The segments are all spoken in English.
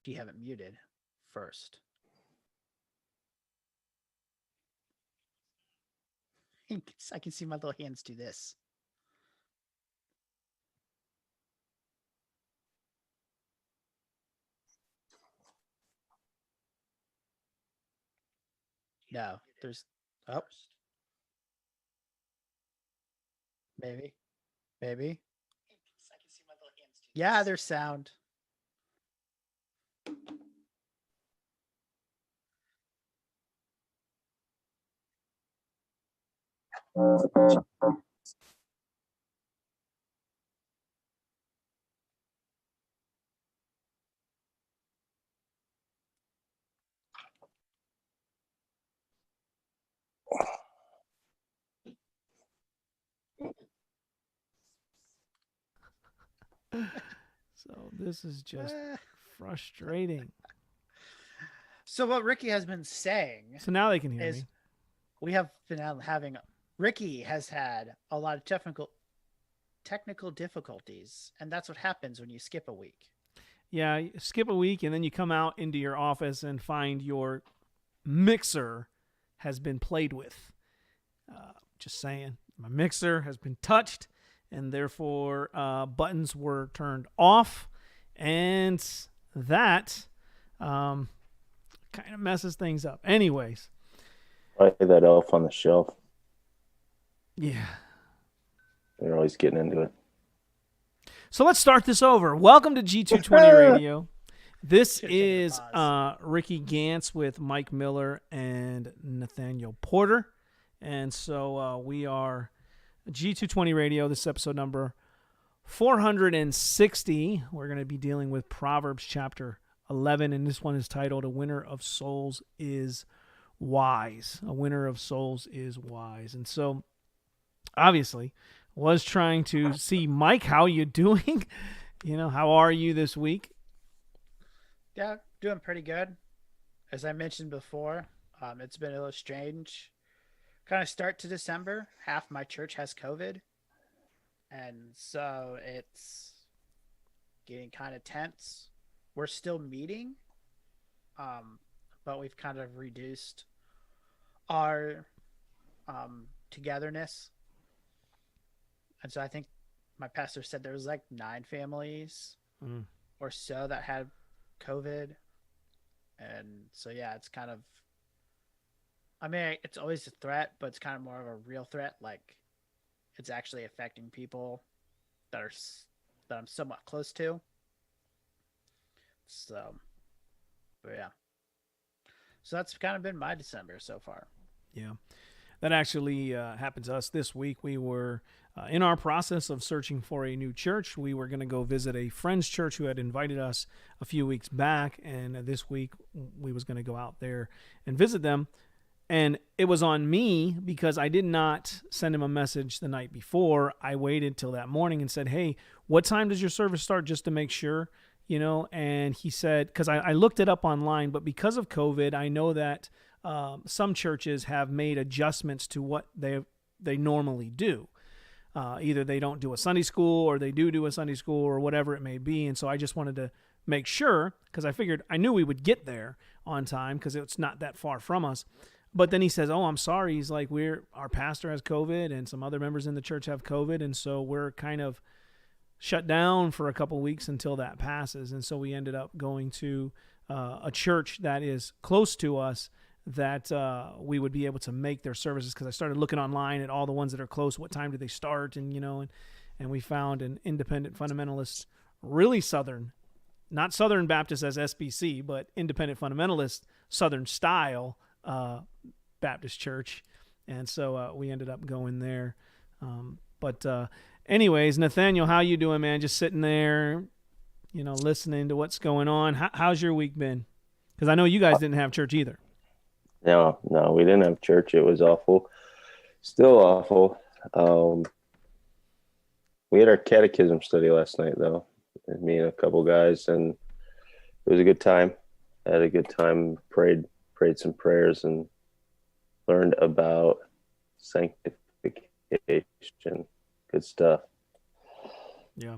Do you have it muted first? I can see my little hands do this. No, there's. Oh, maybe. Maybe. Yeah, there's sound. So this is just frustrating. So what Ricky has been saying So now they can hear is me. we have been having Ricky has had a lot of technical difficulties, and that's what happens when you skip a week. Yeah, you skip a week and then you come out into your office and find your mixer has been played with. Just saying, my mixer has been touched, and therefore buttons were turned off, and that kind of messes things up. Anyways, Play that elf on the shelf. yeah. They're always getting into it. So let's start this over. Welcome to G220 Radio. This is Ricky Gantz with Mike Miller and Nathaniel Porter. And so we are G220 Radio. This is episode number 460. We're going to be dealing with Proverbs chapter 11, and this one is titled A Winner of Souls is Wise. A winner of souls is wise. And so, obviously, was trying to see, Mike, how you doing? How are you this week? Yeah, doing pretty good. As I mentioned before, it's been a little strange. Kind of start to December, half my church has COVID. And so it's getting kind of tense. We're still meeting, but we've kind of reduced our togetherness. And so I think my pastor said there was like 9 families or so that had COVID. And so, yeah, it's kind of, I mean, it's always a threat, but it's kind of more of a real threat. Like, it's actually affecting people that I'm somewhat close to. So, but yeah. So that's kind of been my December so far. Yeah. That actually happened to us this week. We were in our process of searching for a new church. We were going to go visit a friend's church who had invited us a few weeks back, and this week we was going to go out there and visit them. And it was on me because I did not send him a message the night before. I waited till that morning and said, hey, what time does your service start, just to make sure, And he said, because I looked it up online, but because of COVID, I know that some churches have made adjustments to what they normally do. Either they don't do a Sunday school or they do a Sunday school or whatever it may be. And so I just wanted to make sure, because I knew we would get there on time because it's not that far from us. But then he says, oh, I'm sorry. He's like, our pastor has COVID and some other members in the church have COVID. And so we're kind of shut down for a couple weeks until that passes. And so we ended up going to a church that is close to us that we would be able to make their services, because I started looking online at all the ones that are close. What time do they start? And, and we found an independent fundamentalist, really Southern, not Southern Baptist as SBC, but independent fundamentalist, Southern style Baptist church. And so we ended up going there. But anyways, Nathaniel, how you doing, man? Just sitting there, listening to what's going on. How's your week been? Because I know you guys didn't have church either. No, we didn't have church. It was awful. Still awful. We had our catechism study last night, though. Me and a couple guys, and it was a good time. I had a good time, prayed some prayers, and learned about sanctification. Good stuff. Yeah.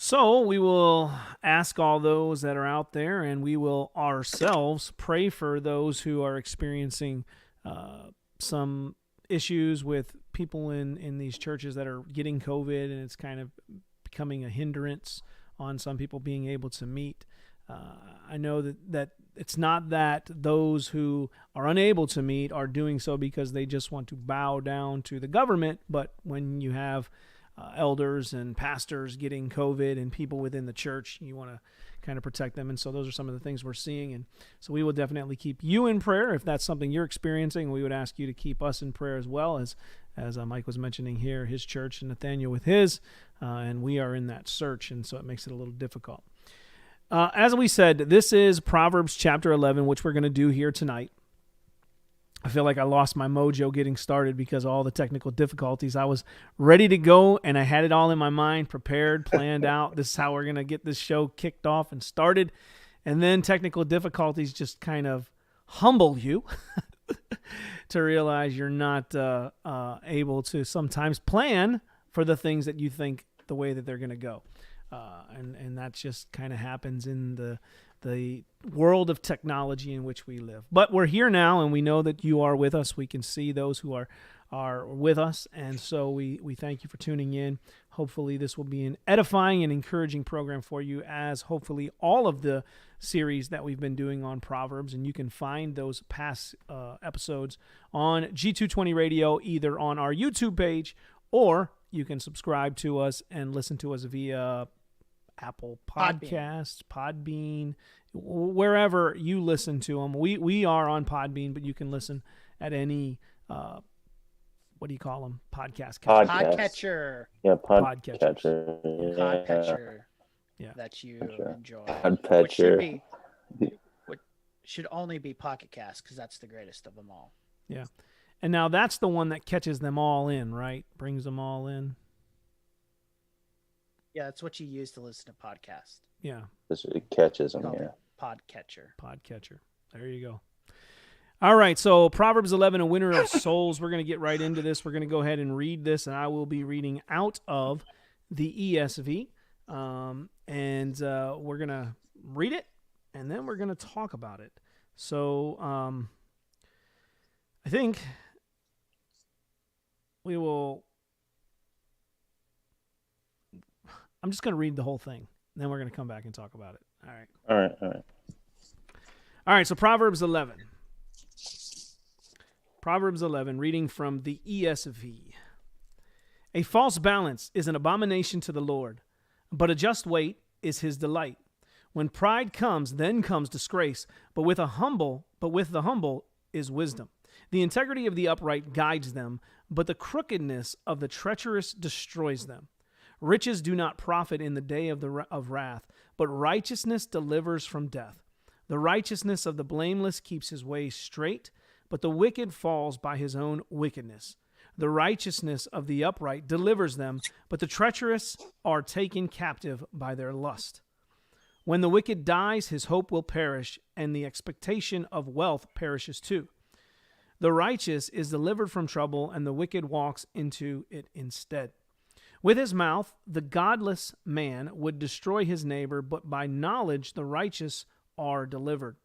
So we will ask all those that are out there, and we will ourselves pray for those who are experiencing some issues with people in these churches that are getting COVID, and it's kind of becoming a hindrance on some people being able to meet. I know that it's not that those who are unable to meet are doing so because they just want to bow down to the government, but when you have elders and pastors getting COVID and people within the church, you want to kind of protect them. And so those are some of the things we're seeing. And so we will definitely keep you in prayer if that's something you're experiencing. We would ask you to keep us in prayer as well, as Mike was mentioning here, his church and Nathaniel with his, and we are in that search. And so it makes it a little difficult. As we said, this is Proverbs chapter 11, which we're going to do here tonight. I feel like I lost my mojo getting started because of all the technical difficulties. I was ready to go, and I had it all in my mind, prepared, planned out. This is how we're going to get this show kicked off and started. And then technical difficulties just kind of humble you to realize you're not able to sometimes plan for the things that you think the way that they're going to go. And that just kind of happens in the world of technology in which we live. But we're here now, and we know that you are with us. We can see those who are with us, and so we thank you for tuning in. Hopefully this will be an edifying and encouraging program for you, as hopefully all of the series that we've been doing on Proverbs, and you can find those past episodes on G220 Radio, either on our YouTube page, or you can subscribe to us and listen to us via Apple Podcasts, Podbean, wherever you listen to them. We are on Podbean, but you can listen at any, what do you call them? Podcatcher. Yeah, podcatcher. Podcatcher. Yeah. That you enjoy. Podcatcher. Which should only be Pocket Cast, because that's the greatest of them all. Yeah. And now that's the one that catches them all in, right? Brings them all in. Yeah, that's what you use to listen to podcasts. Yeah. It catches them, yeah. Podcatcher. There you go. All right, so Proverbs 11, a winner of souls. We're going to get right into this. We're going to go ahead and read this, and I will be reading out of the ESV. And we're going to read it, and then we're going to talk about it. So I think we will... I'm just going to read the whole thing. Then we're going to come back and talk about it. All right, so Proverbs 11. Proverbs 11, reading from the ESV. A false balance is an abomination to the Lord, but a just weight is his delight. When pride comes, then comes disgrace, but with the humble is wisdom. The integrity of the upright guides them, but the crookedness of the treacherous destroys them. Riches do not profit in the day of wrath, but righteousness delivers from death. The righteousness of the blameless keeps his way straight, but the wicked falls by his own wickedness. The righteousness of the upright delivers them, but the treacherous are taken captive by their lust. When the wicked dies, his hope will perish, and the expectation of wealth perishes too. The righteous is delivered from trouble, and the wicked walks into it instead. With his mouth, the godless man would destroy his neighbor, but by knowledge the righteous are delivered.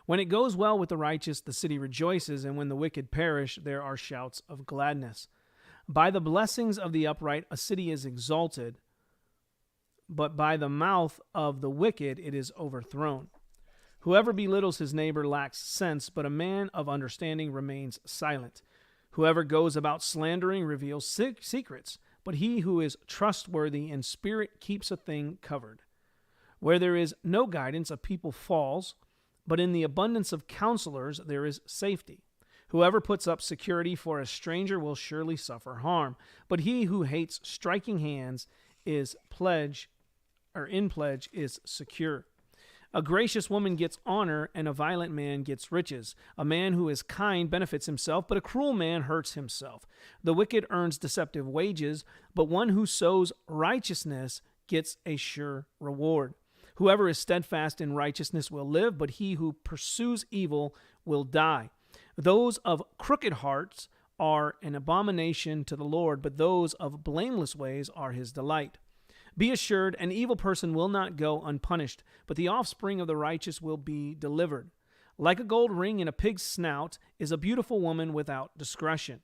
When it goes well with the righteous, the city rejoices, and when the wicked perish, there are shouts of gladness. By the blessings of the upright, a city is exalted, but by the mouth of the wicked it is overthrown. Whoever belittles his neighbor lacks sense, but a man of understanding remains silent. Whoever goes about slandering reveals secrets, but he who is trustworthy in spirit keeps a thing covered. Where there is no guidance, a people falls, but in the abundance of counselors there is safety. Whoever puts up security for a stranger will surely suffer harm, but he who hates striking hands in pledge is secure. A gracious woman gets honor, and a violent man gets riches. A man who is kind benefits himself, but a cruel man hurts himself. The wicked earns deceptive wages, but one who sows righteousness gets a sure reward. Whoever is steadfast in righteousness will live, but he who pursues evil will die. Those of crooked hearts are an abomination to the Lord, but those of blameless ways are his delight. Be assured, an evil person will not go unpunished, but the offspring of the righteous will be delivered. Like a gold ring in a pig's snout is a beautiful woman without discretion.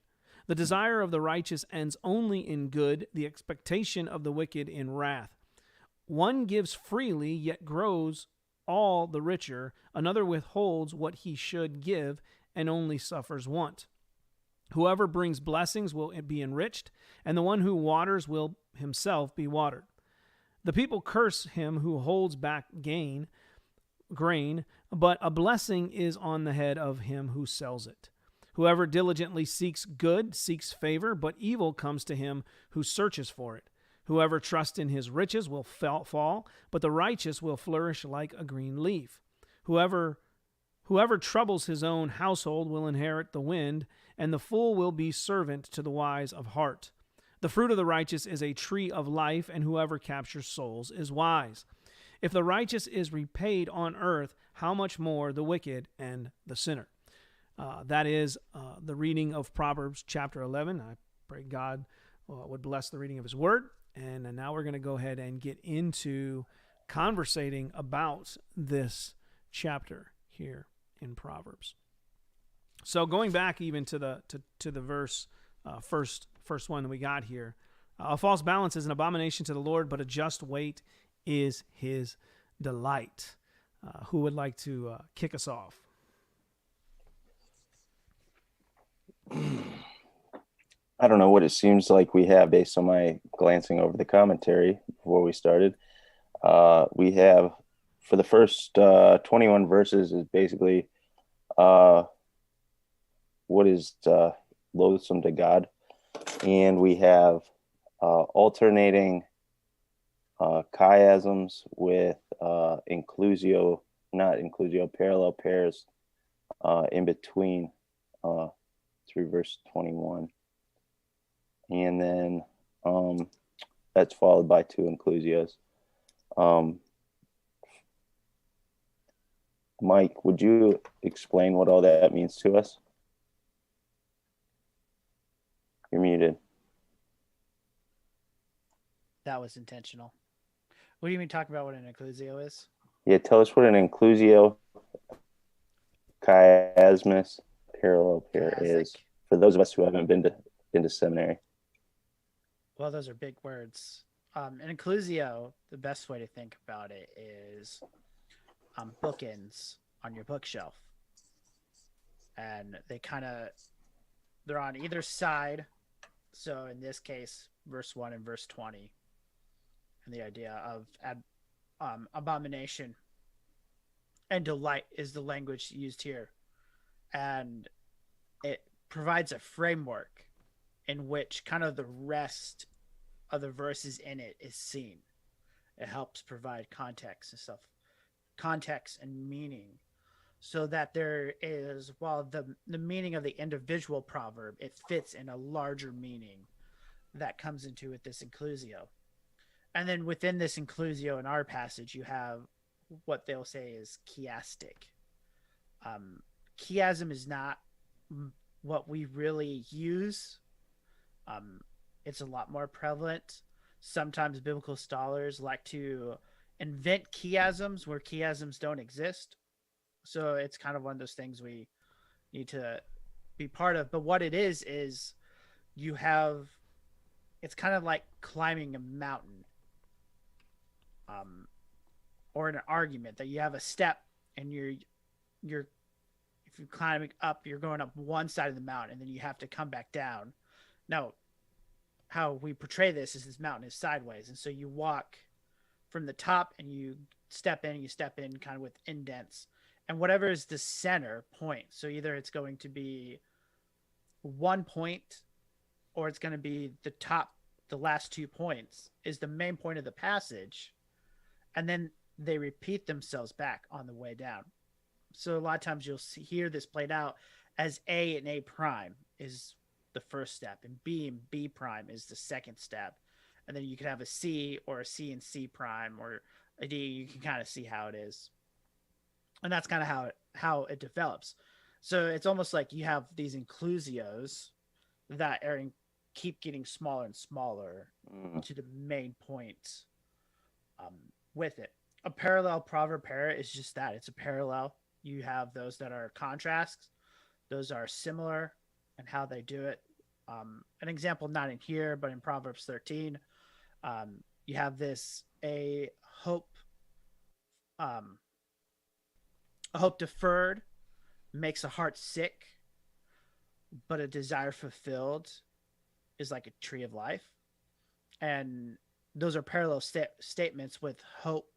The desire of the righteous ends only in good, the expectation of the wicked in wrath. One gives freely, yet grows all the richer. Another withholds what he should give and only suffers want. Whoever brings blessings will be enriched, and the one who waters will himself be watered. The people curse him who holds back grain, but a blessing is on the head of him who sells it. Whoever diligently seeks good seeks favor, but evil comes to him who searches for it. Whoever trusts in his riches will fall, but the righteous will flourish like a green leaf. Whoever troubles his own household will inherit the wind, and the fool will be servant to the wise of heart. The fruit of the righteous is a tree of life, and whoever captures souls is wise. If the righteous is repaid on earth, how much more the wicked and the sinner? That is the reading of Proverbs chapter 11. I pray God would bless the reading of his word. And now we're going to go ahead and get into conversating about this chapter here in Proverbs. So going back even to the verse, first one that we got here, a false balance is an abomination to the Lord, but a just weight is his delight. Who would like to kick us off? I don't know what it seems like we have based on my glancing over the commentary before we started. We have, for the first 21 verses, is basically what is loathsome to God. And we have alternating chiasms with parallel pairs in between through verse 21. And then that's followed by two inclusios. Mike, would you explain what all that means to us? You're muted. That was intentional. What do you mean talking about what an inclusio is? Yeah, tell us what an inclusio, chiasmus, parallel pair is for those of us who haven't been to seminary. Well, those are big words. An inclusio, the best way to think about it is bookends on your bookshelf. And they're on either side. So in this case, verse 1 and verse 20. And the idea of abomination and delight is the language used here. And it provides a framework in which kind of the rest of the verses in it is seen. It helps provide context and stuff, context and meaning, so that there is, while the meaning of the individual proverb, it fits in a larger meaning that comes into it, this inclusio. And then within this inclusio in our passage, you have what they'll say is chiastic. Chiasm is not what we really use. It's a lot more prevalent. Sometimes biblical scholars like to invent chiasms where chiasms don't exist. So it's kind of one of those things we need to be part of. But what it is it's kind of like climbing a mountain, or an argument that you have a step and you're if you're climbing up, you're going up one side of the mountain and then you have to come back down. Now, how we portray this is this mountain is sideways. And so you walk from the top and you step in kind of with indents, and whatever is the center point. So either it's going to be 1 point or it's going to be the last 2 points is the main point of the passage. And then they repeat themselves back on the way down. So a lot of times you'll hear this played out as A and A prime is the first step, and B and B prime is the second step. And then you could have a C or a C and C prime or a D. You can kind of see how it is. And that's kind of how it develops. So it's almost like you have these inclusios that keep getting smaller and smaller to the main point with it. A parallel proverb pair is just that. It's a parallel. You have those that are contrasts. Those are similar in how they do it. An example not in here, but in Proverbs 13, you have this um, a hope deferred makes a heart sick, but a desire fulfilled is like a tree of life. And those are parallel statements with hope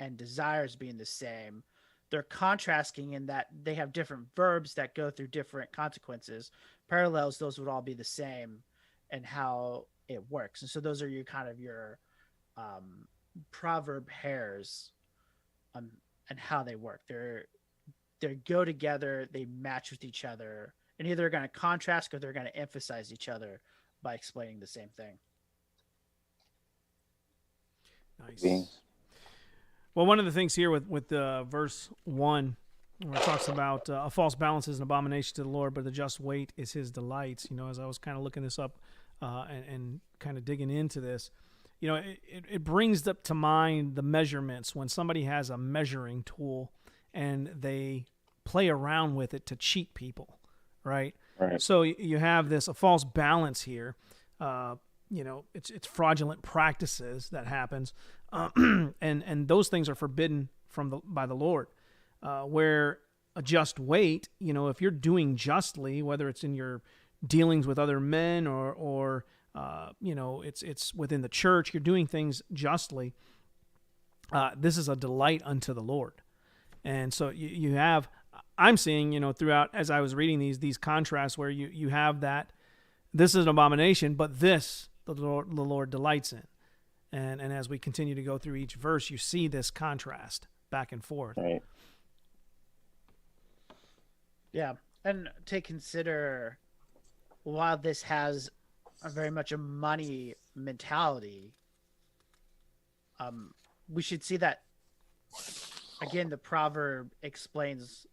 and desires being the same. They're contrasting in that they have different verbs that go through different consequences. Parallels, those would all be the same and how it works. And so those are your kind of your proverb pairs and how they work. They go together, they match with each other, and either they're going to contrast or they're going to emphasize each other by explaining the same thing. Nice. Well, one of the things here with verse 1, where it talks about a false balance is an abomination to the Lord, but the just weight is his delights. You know, as I was kind of looking this up and kind of digging into this, you know, it brings up to mind the measurements when somebody has a measuring tool and they play around with it to cheat people, right? Right. So you have a false balance here. You know, it's fraudulent practices that happens, and those things are forbidden by the Lord. Where a just weight, you know, if you're doing justly, whether it's in your dealings with other men or you know, it's within the church, you're doing things justly. This is a delight unto the Lord, and so you have. I'm seeing, you know, throughout as I was reading these contrasts where you have that this is an abomination, but this the Lord delights in. And as we continue to go through each verse, you see this contrast back and forth. Right. Yeah. And to consider, while this has very much a money mentality, we should see that, again, the proverb explains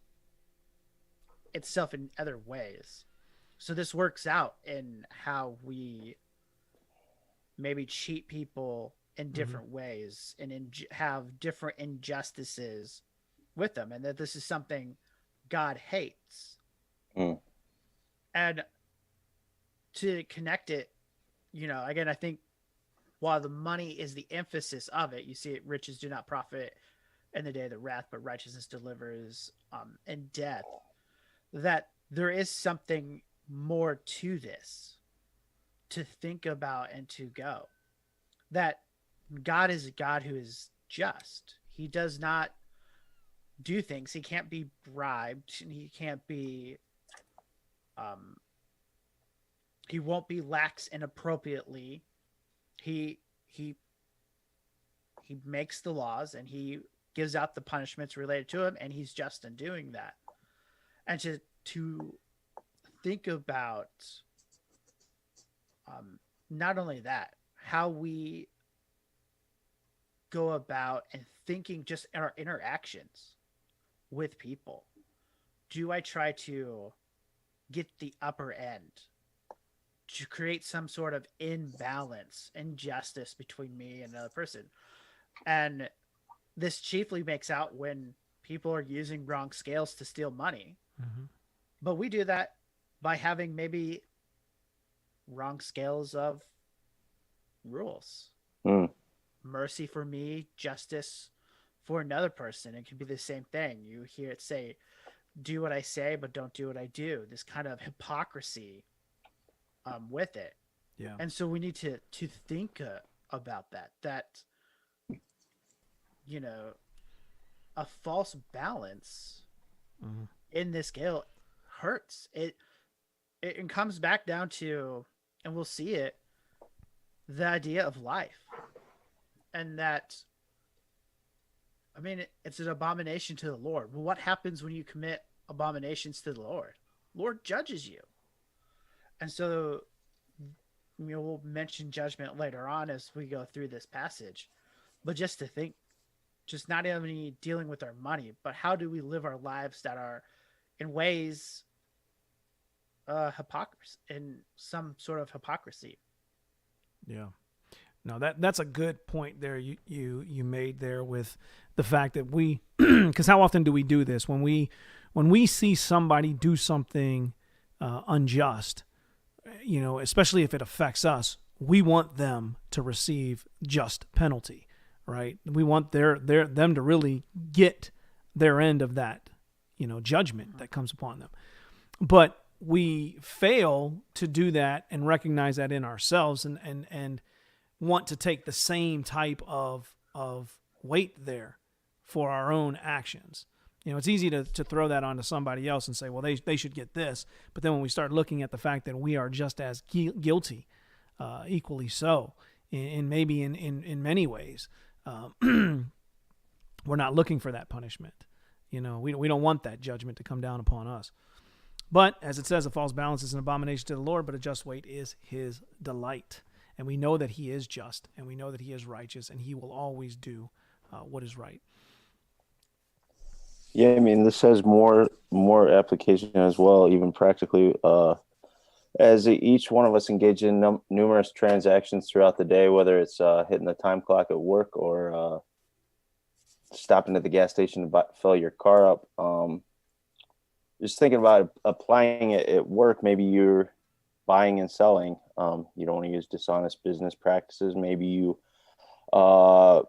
itself in other ways. So this works out in how we maybe cheat people in different ways and have different injustices with them, and that this is something God hates. And to connect it, you know, again, I think while the money is the emphasis of it, you see it, riches do not profit in the day of the wrath, but righteousness delivers in death, that there is something more to this to think about and to go. That God is a God who is just. He does not do things. He can't be bribed, and he can't be he won't be lax inappropriately. He makes the laws and he gives out the punishments related to him, and he's just in doing that. And to think about not only that, how we go about and thinking just in our interactions with people. Do I try to get the upper end to create some sort of imbalance, injustice between me and another person? And this chiefly makes out when people are using wrong scales to steal money. But we do that by having maybe wrong scales of rules. Mercy for me, justice for another person. It can be the same thing. You hear it say, do what I say, but don't do what I do. This kind of hypocrisy with it. Yeah. And so we need to think about that, you know, a false balance in this scale hurts. It comes back down to, and we'll see it, the idea of life. And that, I mean, it's an abomination to the Lord. Well, what happens when you commit abominations to the Lord? Lord judges you. And so, you know, we'll mention judgment later on as we go through this passage. But just to think, just not only dealing with our money, but how do we live our lives that are in ways hypocrisy, in some sort of hypocrisy. Yeah. No, that's a good point there you made there with the fact that we, because how often do we do this when we see somebody do something unjust, especially if it affects us, we want them to receive just penalty, right? We want them to really get their end of that, judgment that comes upon them. But we fail to do that and recognize that in ourselves and want to take the same type of weight there for our own actions. It's easy to throw that onto somebody else and say, well, they should get this. But then when we start looking at the fact that we are just as guilty, equally so, in maybe in many ways, we're not looking for that punishment. We don't want that judgment to come down upon us. But as it says, a false balance is an abomination to the Lord, but a just weight is his delight. And we know that he is just, and we know that he is righteous, and he will always do what is right. Yeah, I mean, this has more application as well, even practically. As each one of us engage in numerous transactions throughout the day, whether it's hitting the time clock at work or stopping at the gas station to fill your car up, just thinking about applying it at work. Maybe you're buying and selling. You don't want to use dishonest business practices. Maybe you are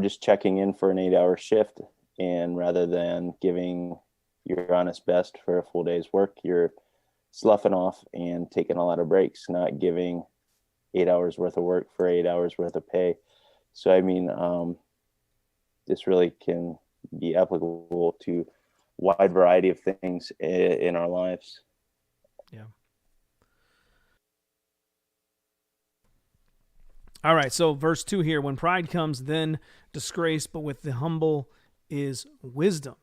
just checking in for an 8-hour shift, and rather than giving your honest best for a full day's work, you're sloughing off and taking a lot of breaks, not giving 8 hours worth of work for 8 hours worth of pay. So, I mean, this really can be applicable to wide variety of things in our lives. Yeah. All right. So verse 2 here, when pride comes, then disgrace, but with the humble is wisdom.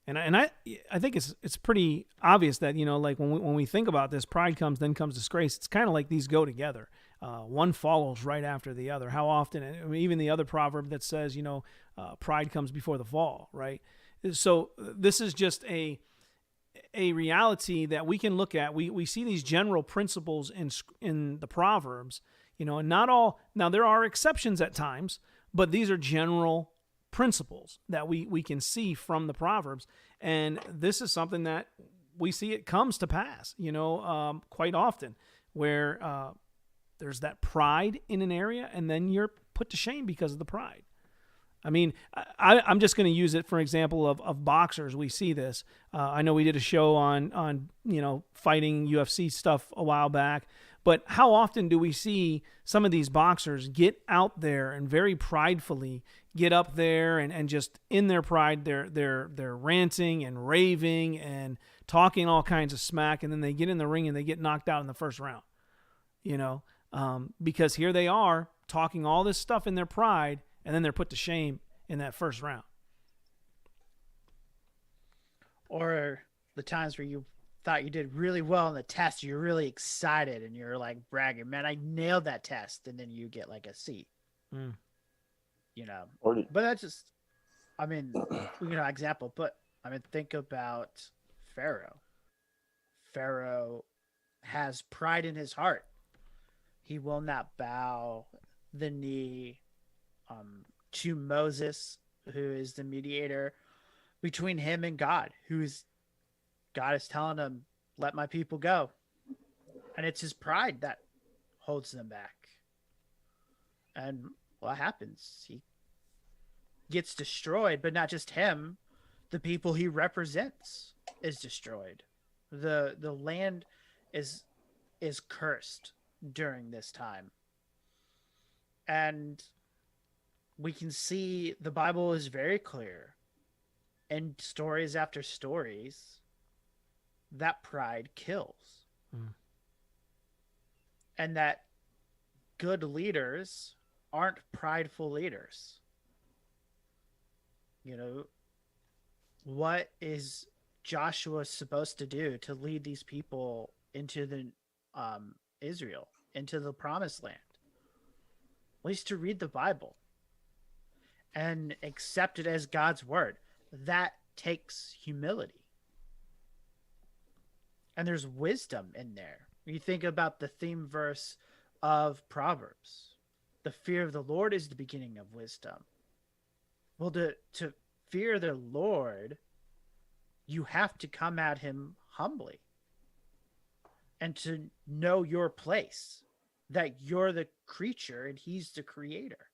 And I think it's pretty obvious that, like when we think about this, pride comes, then comes disgrace. It's kind of like these go together. One follows right after the other. How often, even the other proverb that says, pride comes before the fall, right? So this is just a reality that we can look at. We see these general principles in the Proverbs, and not all. Now there are exceptions at times, but these are general principles that we can see from the Proverbs, and this is something that we see it comes to pass, quite often, where there's that pride in an area, and then you're put to shame because of the pride. I mean, I'm just going to use it for example of boxers. We see this. I know we did a show on fighting UFC stuff a while back, but how often do we see some of these boxers get out there and very pridefully get up there and just in their pride they're ranting and raving and talking all kinds of smack, and then they get in the ring and they get knocked out in the first round, because here they are talking all this stuff in their pride, and then they're put to shame in that first round. Or the times where you thought you did really well in the test, you're really excited and you're like bragging, man, I nailed that test. And then you get like a C, but that's just, example, but think about Pharaoh. Pharaoh has pride in his heart. He will not bow the knee to Moses, who is the mediator between him and God, God is telling him, let my people go. And it's his pride that holds them back. And what happens? He gets destroyed, but not just him. The people he represents is destroyed. The land is cursed during this time. And we can see the Bible is very clear in stories after stories that pride kills. And that good leaders aren't prideful leaders. What is Joshua supposed to do to lead these people into the Israel, into the promised land? At least to read the Bible and accept it as God's word. That takes humility. And there's wisdom in there. You think about the theme verse of Proverbs. The fear of the Lord is the beginning of wisdom. Well, to fear the Lord, you have to come at him humbly and to know your place, that you're the creature and he's the creator.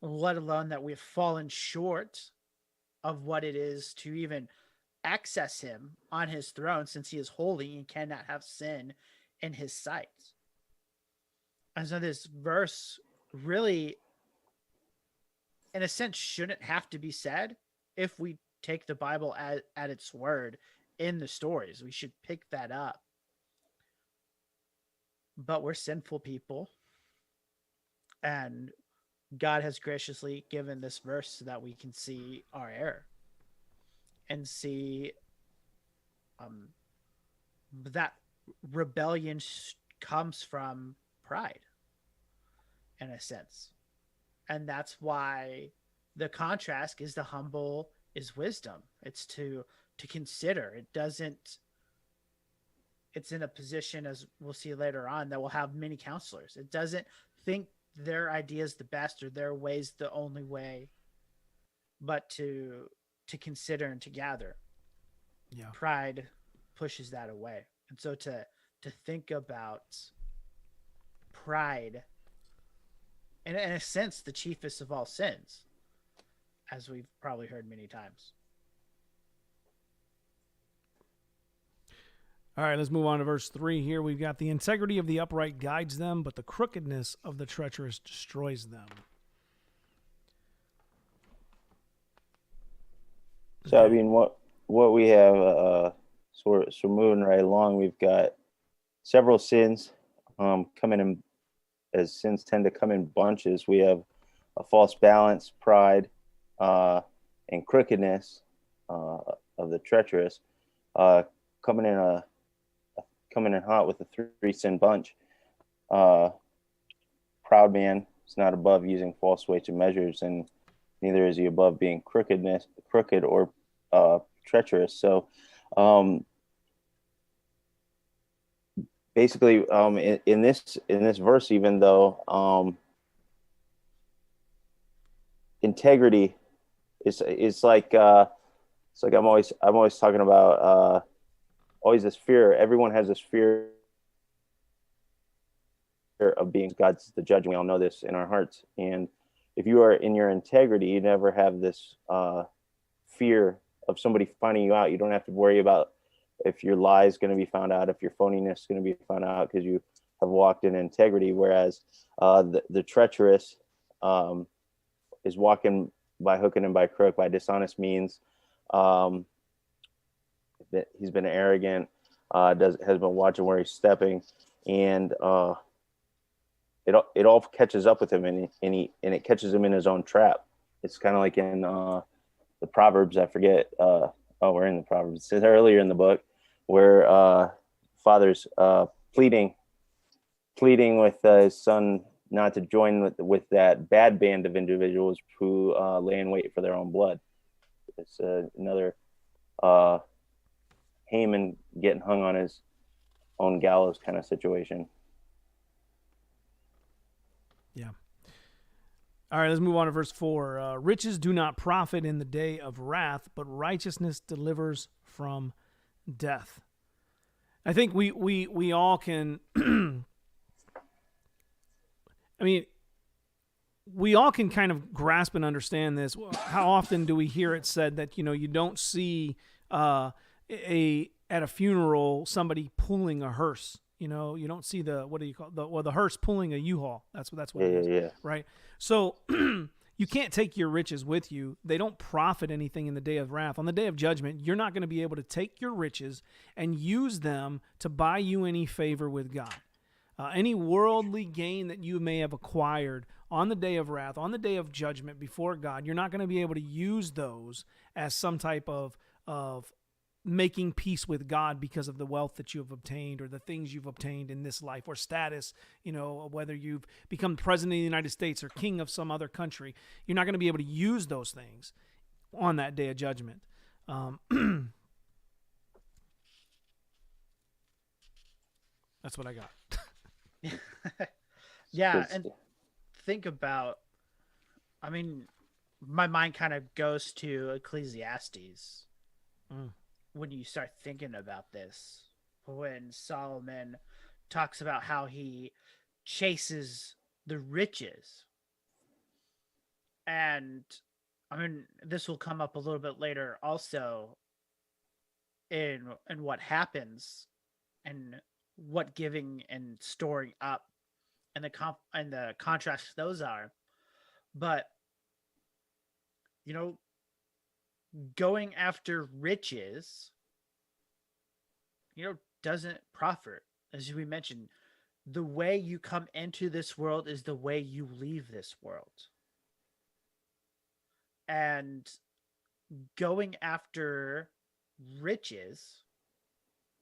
Let alone that we've fallen short of what it is to even access him on his throne, since he is holy and cannot have sin in his sight. And so this verse really, in a sense, shouldn't have to be said if we take the Bible at its word in the stories. We should pick that up. But we're sinful people, and God has graciously given this verse so that we can see our error and see that rebellion comes from pride, in a sense. And that's why the contrast is the humble is wisdom. It's to consider. It doesn't, it's in a position, as we'll see later on, that will have many counselors. It doesn't think their idea is the best or their way's the only way, but to consider and to gather. Yeah. Pride pushes that away. And so to think about pride, in a sense, the chiefest of all sins, as we've probably heard many times. All right, let's move on to verse 3 here. We've got the integrity of the upright guides them, but the crookedness of the treacherous destroys them. So, I mean, what we have, so moving right along, we've got several sins coming in, as sins tend to come in bunches. We have a false balance, pride, and crookedness of the treacherous coming in hot with a three sin bunch. Proud man is not above using false weights and measures, and neither is he above being crooked or treacherous. So basically, in this verse, even though integrity is like I'm always talking about always this fear. Everyone has this fear of being God's the judge, and we all know this in our hearts. And if you are in your integrity, you never have this fear of somebody finding you out. You don't have to worry about if your lie is going to be found out, if your phoniness is going to be found out, because you have walked in integrity. Whereas the treacherous is walking by hook and by crook, by dishonest means. He's been arrogant, has been watching where he's stepping, and it all catches up with him, and it catches him in his own trap. It's kind of like in the Proverbs. I forget. We're in the Proverbs. It's earlier in the book where father's pleading with his son not to join with that bad band of individuals who lay in wait for their own blood. It's another Haman getting hung on his own gallows kind of situation. Yeah. All right, let's move on to verse 4. Riches do not profit in the day of wrath, but righteousness delivers from death. I think we all can I mean, we all can kind of grasp and understand this. How often do we hear it said that, you don't see at a funeral somebody pulling a hearse? You don't see the hearse pulling a U-Haul. That's what it is, yeah. right? So you can't take your riches with you. They don't profit anything in the day of wrath. On the day of judgment, you're not going to be able to take your riches and use them to buy you any favor with God. Any worldly gain that you may have acquired on the day of wrath, on the day of judgment before God, you're not going to be able to use those as some type of making peace with God because of the wealth that you have obtained or the things you've obtained in this life or status, whether you've become president of the United States or king of some other country. You're not going to be able to use those things on that day of judgment. That's what I got. Yeah, and think about, I mean, my mind kind of goes to Ecclesiastes when you start thinking about this. When Solomon talks about how he chases the riches. And I mean, this will come up a little bit later also in what happens and what giving and storing up and the contrast those are. But going after riches, doesn't profit. As we mentioned, the way you come into this world is the way you leave this world. And going after riches,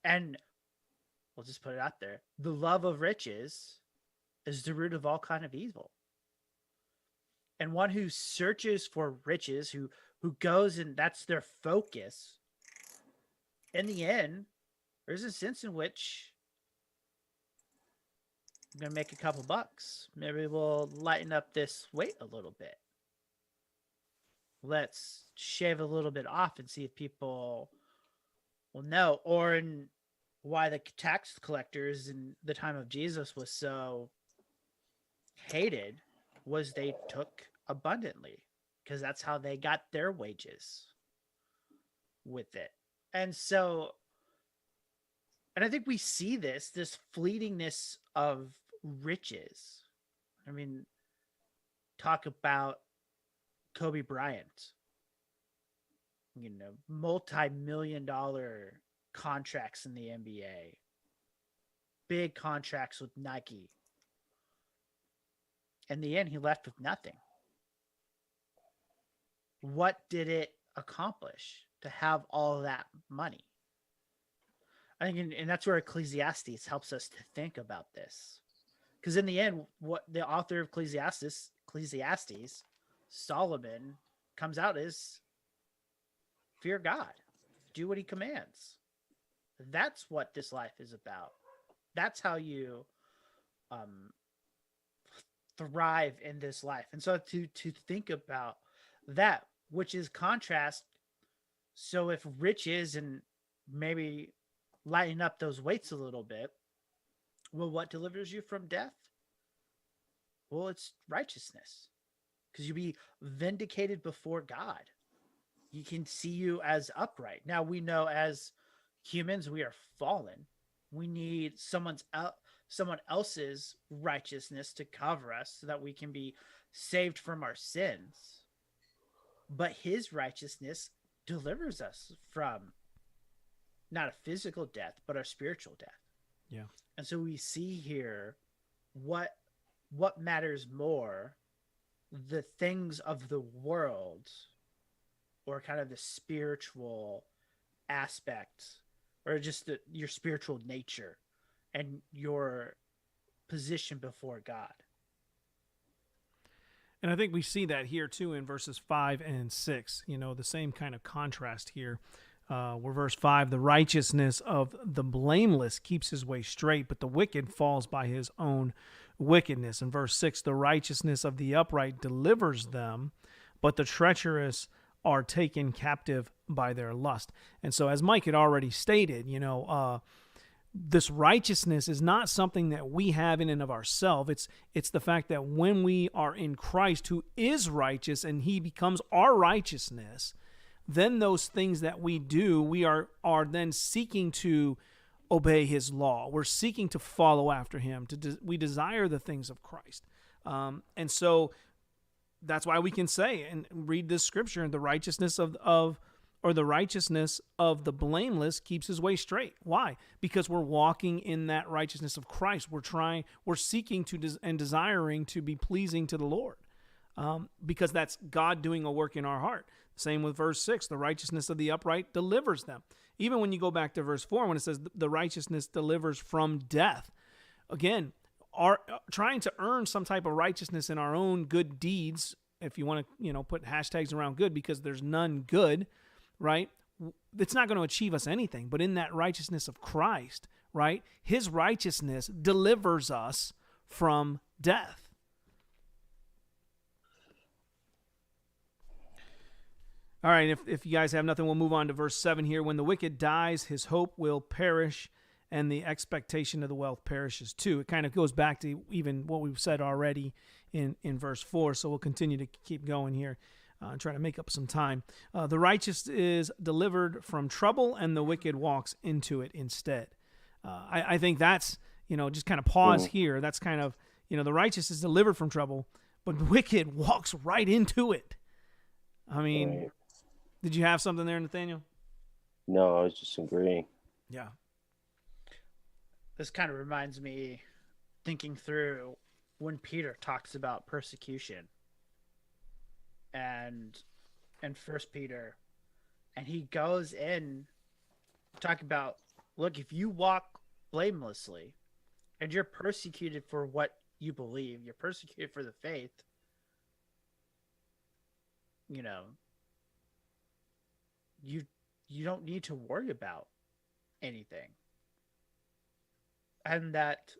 and we'll just put it out there, the love of riches is the root of all kind of evil. And one who searches for riches, who goes and that's their focus, in the end, there's a sense in which I'm going to make a couple bucks. Maybe we'll lighten up this weight a little bit. Let's shave a little bit off and see if people will know. Or in why the tax collectors in the time of Jesus was so hated was they took abundantly, because that's how they got their wages with it. And I think we see this fleetingness of riches. I mean, talk about Kobe Bryant, multi-million-dollar contracts in the NBA, big contracts with Nike. In the end, he left with nothing. What did it accomplish to have all that money? I think, and that's where Ecclesiastes helps us to think about this. Because in the end, what the author of Ecclesiastes, Solomon, comes out is fear God, do what he commands. That's what this life is about. That's how you thrive in this life. And so to think about that, which is contrast. So if riches and maybe lighten up those weights a little bit, well, what delivers you from death? Well, it's righteousness, because you'll be vindicated before God. He can see you as upright. Now, we know as humans, we are fallen. We need someone else's righteousness to cover us so that we can be saved from our sins. But his righteousness delivers us from not a physical death, but our spiritual death. Yeah. And so we see here what matters more, the things of the world, or kind of the spiritual aspect, or just your spiritual nature and your position before God. And I think we see that here too in verses 5 and 6, the same kind of contrast here. Where verse 5, the righteousness of the blameless keeps his way straight, but the wicked falls by his own wickedness. In verse 6, the righteousness of the upright delivers them, but the treacherous are taken captive by their lust. And so as Mike had already stated, this righteousness is not something that we have in and of ourselves. It's the fact that when we are in Christ, who is righteous, and he becomes our righteousness, then those things that we do, we are then seeking to obey his law. We're seeking to follow after him. We desire the things of Christ. And so that's why we can say and read this scripture, the righteousness of the righteousness of the blameless keeps his way straight. Why? Because we're walking in that righteousness of Christ. We're seeking to and desiring to be pleasing to the Lord. Because that's God doing a work in our heart. Same with verse 6, the righteousness of the upright delivers them. Even when you go back to verse 4, when it says the righteousness delivers from death. Again, trying to earn some type of righteousness in our own good deeds, if you want to, put hashtags around good, because there's none good, right? It's not going to achieve us anything. But in that righteousness of Christ, right? His righteousness delivers us from death. All right, if you guys have nothing, we'll move on to verse 7 here. When the wicked dies, his hope will perish, and the expectation of the wealth perishes too. It kind of goes back to even what we've said already in verse 4, so we'll continue to keep going here and try to make up some time. The righteous is delivered from trouble, and the wicked walks into it instead. I think that's, just kind of pause here. That's kind of, the righteous is delivered from trouble, but the wicked walks right into it. I mean... Right. Did you have something there, Nathaniel? No, I was just agreeing. Yeah. This kind of reminds me, thinking through when Peter talks about persecution and 1 Peter, and he goes in talk about, look, if you walk blamelessly and you're persecuted for what you believe, you're persecuted for the faith, you don't need to worry about anything. And that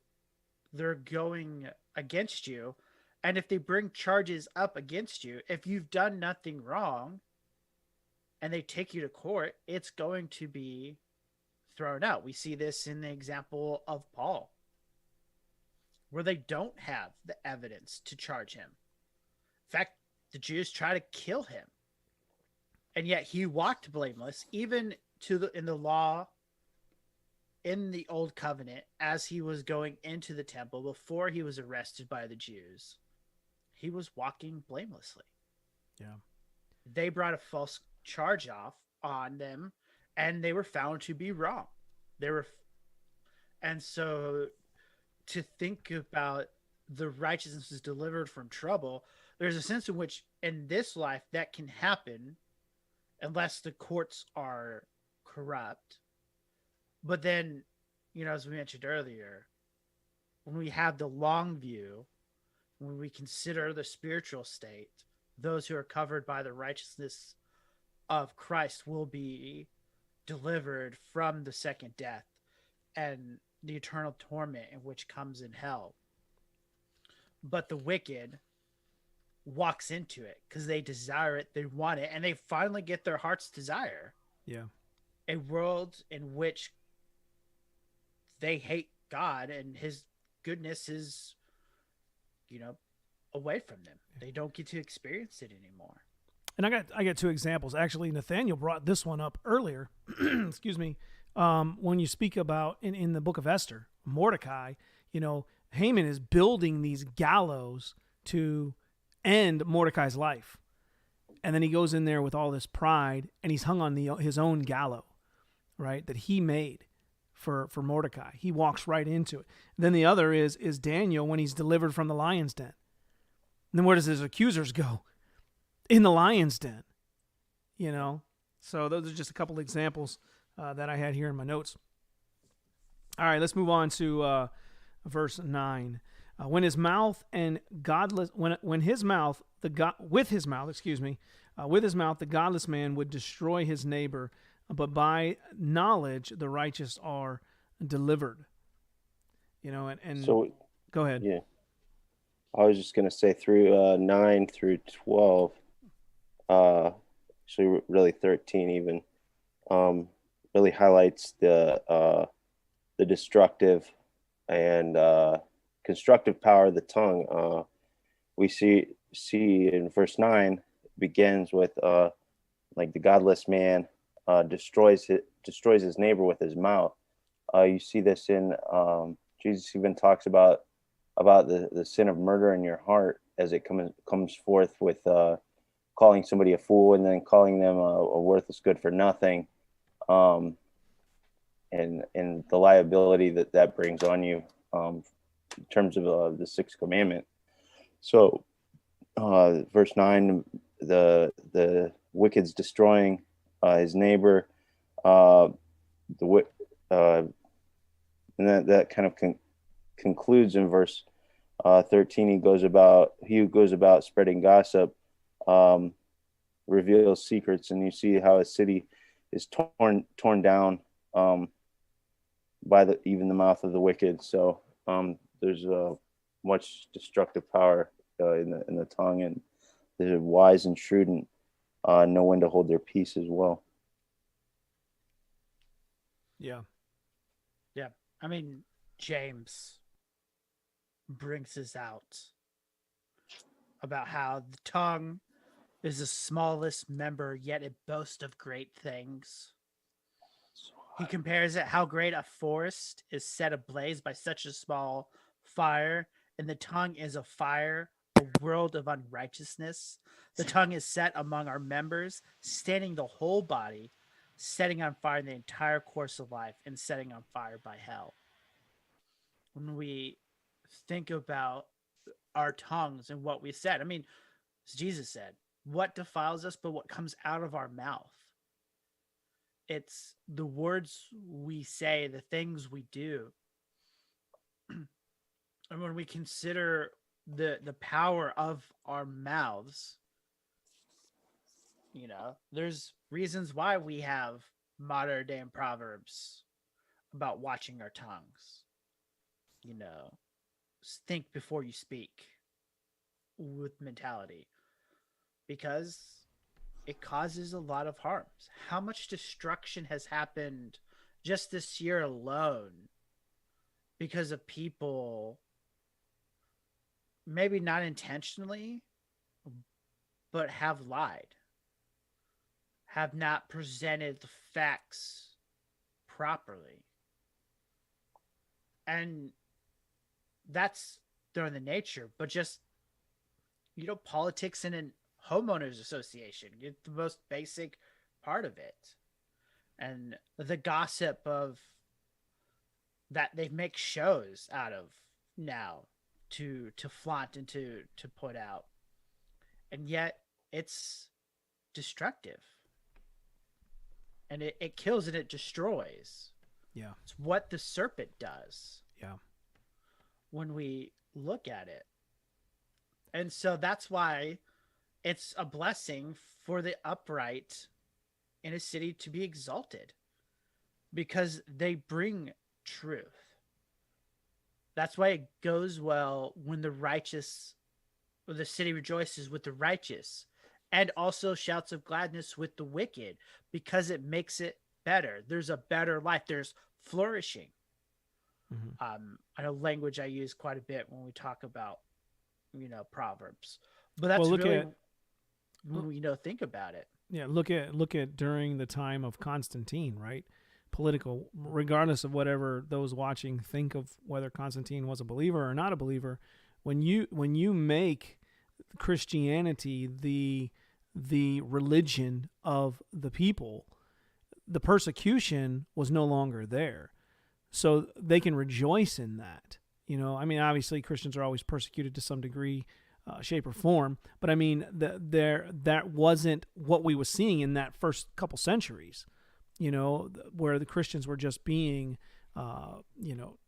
they're going against you. And if they bring charges up against you, if you've done nothing wrong and they take you to court, it's going to be thrown out. We see this in the example of Paul, where they don't have the evidence to charge him. In fact, the Jews try to kill him. And yet he walked blameless, even in the law, in the old covenant, as he was going into the temple before he was arrested by the Jews. He was walking blamelessly. Yeah. They brought a false charge on them, and they were found to be wrong. And so to think about the righteousness is delivered from trouble, there's a sense in which in this life that can happen unless the courts are corrupt. But then, as we mentioned earlier, when we have the long view, when we consider the spiritual state, those who are covered by the righteousness of Christ will be delivered from the second death and the eternal torment in which comes in hell. But the wicked walks into it because they desire it, they want it, and they finally get their heart's desire. Yeah. A world in which they hate God and his goodness is, away from them. They don't get to experience it anymore. And I got two examples. Actually, Nathaniel brought this one up earlier. Excuse me. When you speak about in the book of Esther, Mordecai, Haman is building these gallows to end Mordecai's life. And then he goes in there with all this pride and he's hung on his own gallows, right, that he made for Mordecai. He walks right into it. Then the other is Daniel when he's delivered from the lion's den. And then where does his accusers go? In the lion's den, So those are just a couple examples that I had here in my notes. All right, let's move on to verse 9. With his mouth the godless man would destroy his neighbor, but by knowledge the righteous are delivered. And so go ahead. Yeah, I was just going to say through 9 through 12, actually really 13 even, really highlights the destructive and constructive power of the tongue. We see in verse 9 begins with the godless man destroys his neighbor with his mouth. You see this in Jesus even talks about the sin of murder in your heart as it comes forth with calling somebody a fool and then calling them a worthless good for nothing, and the liability that brings on you in terms of the sixth commandment. So verse 9, the wicked's destroying his neighbor, and that kind of concludes in verse 13. He who goes about spreading gossip reveals secrets, and you see how a city is torn down by even the mouth of the wicked. So there's much destructive power in the tongue, and the wise and shrewd know when to hold their peace as well. Yeah. Yeah. I mean, James brings this out about how the tongue is the smallest member, yet it boasts of great things. He compares it how great a forest is set ablaze by such a small fire, and the tongue is a fire, a world of unrighteousness. The tongue is set among our members, staining the whole body, setting on fire the entire course of life, and setting on fire by hell. When we think about our tongues and what we said, I mean, as Jesus said, what defiles us but what comes out of our mouth? It's the words we say, the things we do. And when we consider the power of our mouths, you know, there's reasons why we have modern day Proverbs about watching our tongues. You know, think before you speak with mentality, because it causes a lot of harms. How much destruction has happened just this year alone because of people, maybe not intentionally, but have lied, have not presented the facts properly. And that's their the nature, but just, you know, politics in an homeowners association, it's the most basic part of it. And the gossip of that they make shows out of now to flaunt and to put out. And yet it's destructive. And it kills and it destroys. Yeah. It's what the serpent does. Yeah. When we look at it. And so that's why it's a blessing for the upright in a city to be exalted, because they bring truth. That's why it goes well when the righteous, or the city rejoices with the righteous, and also shouts of gladness with the wicked, because it makes it better. There's a better life. There's flourishing. Mm-hmm. I know language I use quite a bit when we talk about, you know, Proverbs, but that's really when we, you know, think about it. Yeah, look at during the time of Constantine, right? Political, regardless of whatever those watching think of whether Constantine was a believer or not a believer, when you make Christianity the religion of the people, the persecution was no longer there. So they can rejoice in that. You know, I mean, obviously Christians are always persecuted to some degree, shape or form, but I mean, that wasn't what we were seeing in that first couple centuries, you know, where the Christians were just being,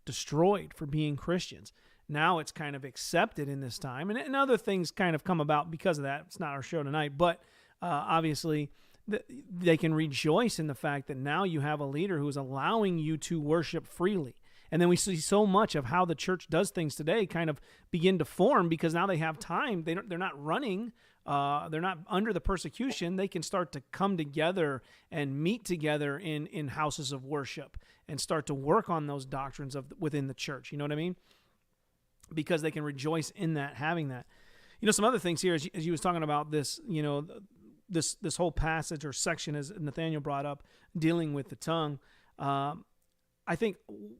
destroyed for being Christians. Now it's kind of accepted in this time, and other things kind of come about because of that. It's not our show tonight, but obviously they can rejoice in the fact that now you have a leader who is allowing you to worship freely. And then we see so much of how the church does things today kind of begin to form, because now they have time. They're not running. They're not under the persecution. They can start to come together and meet together in houses of worship and start to work on those doctrines within the church. You know what I mean? Because they can rejoice in that, having that. You know, some other things here, as you was talking about this, you know, this whole passage or section, as Nathaniel brought up, dealing with the tongue. I think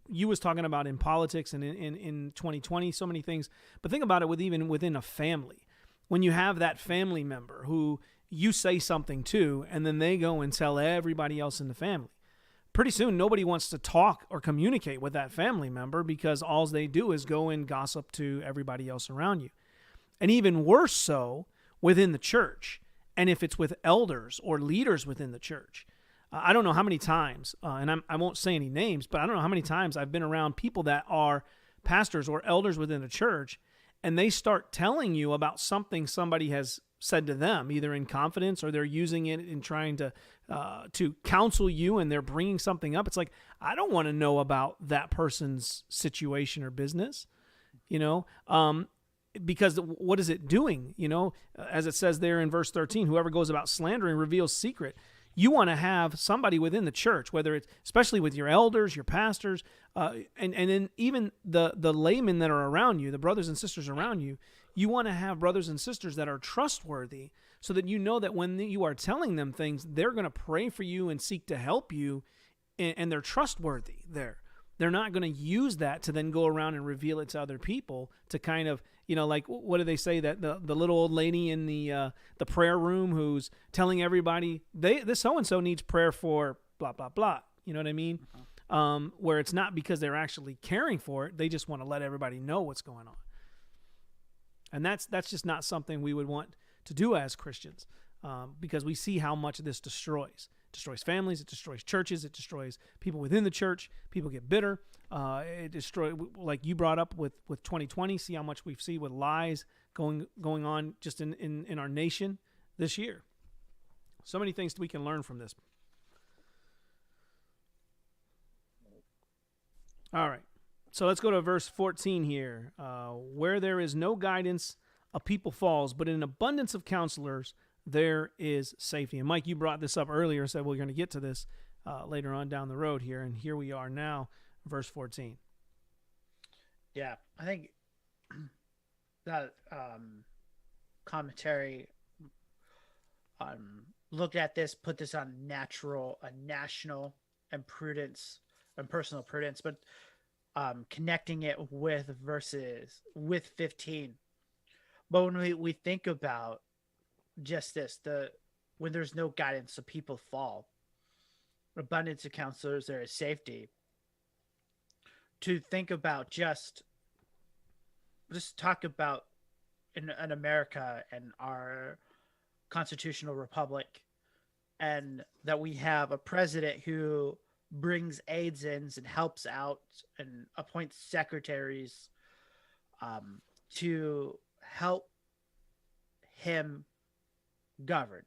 you was talking about in politics and in 2020, so many things. But think about it even within a family. When you have that family member who you say something to, and then they go and tell everybody else in the family. Pretty soon, nobody wants to talk or communicate with that family member, because all they do is go and gossip to everybody else around you. And even worse so within the church. And if it's with elders or leaders within the church. I don't know how many times, and I won't say any names, but I don't know how many times I've been around people that are pastors or elders within a church, and they start telling you about something somebody has said to them, either in confidence or they're using it in trying to counsel you, and they're bringing something up. It's like, I don't want to know about that person's situation or business, because what is it doing? As it says there in verse 13, whoever goes about slandering reveals secret. You want to have somebody within the church, whether it's especially with your elders, your pastors, and then even the laymen that are around you, the brothers and sisters around you. You want to have brothers and sisters that are trustworthy, so that you know that when you are telling them things, they're going to pray for you and seek to help you, and they're trustworthy there. They're not going to use that to then go around and reveal it to other people to kind of, like, what do they say, that the little old lady in the prayer room who's telling everybody this so-and-so needs prayer for blah, blah, blah. You know what I mean? Where it's not because they're actually caring for it. They just want to let everybody know what's going on. And that's just not something we would want to do as Christians, because we see how much this destroys. It destroys families, it destroys churches, it destroys people within the church. People get bitter. It destroys, like you brought up with 2020, see how much we see with lies going on just in our nation this year. So many things we can learn from this. All right. So let's go to verse 14 here. Where there is no guidance, a people falls, but in an abundance of counselors, there is safety. And Mike, you brought this up earlier, said we're going to get to this later on down the road here. And here we are now, verse 14. Yeah, I think that commentary looked at this, put this on national and prudence and personal prudence, but connecting it with 15. But when we think about just this, when there's no guidance, the people fall. Abundance of counselors, there is safety. To think about just talk about in America and our constitutional republic, and that we have a president who brings aides in and helps out and appoints secretaries to help him govern,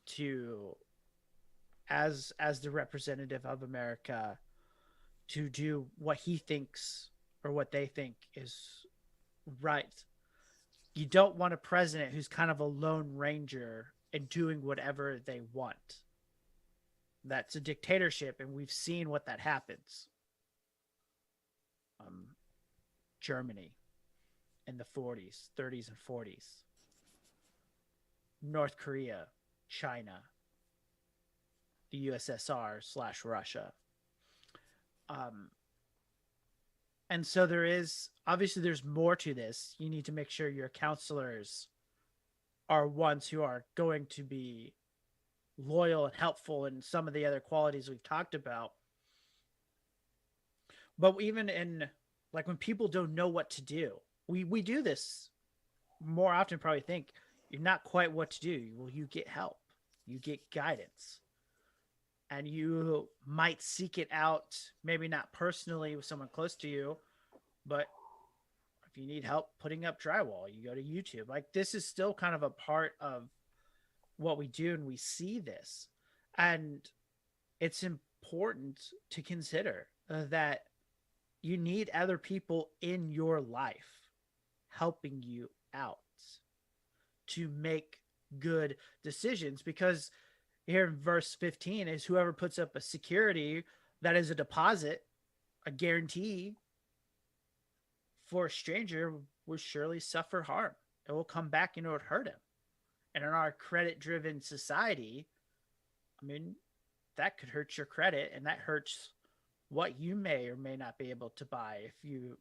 to as the representative of America, to do what he thinks or what they think is right. You don't want a president who's kind of a lone ranger and doing whatever they want. That's a dictatorship, and we've seen what that happens. Germany in the 40s, 30s, and 40s. North Korea, China, the USSR/Russia. And so there's more to this. You need to make sure your counselors are ones who are going to be loyal and helpful, and some of the other qualities we've talked about. But even in, like, when people don't know what to do, we do this more often. Probably think you're not quite what to do. Well, you get help, you get guidance, and you might seek it out, maybe not personally with someone close to you, but if you need help putting up drywall, you go to YouTube. Like, this is still kind of a part of what we do, and we see this. And it's important to consider that you need other people in your life helping you out to make good decisions, because here in verse 15 is whoever puts up a security that is a deposit, a guarantee for a stranger, will surely suffer harm. It will come back and it would hurt him. And in our credit-driven society, I mean, that could hurt your credit, and that hurts what you may or may not be able to buy if you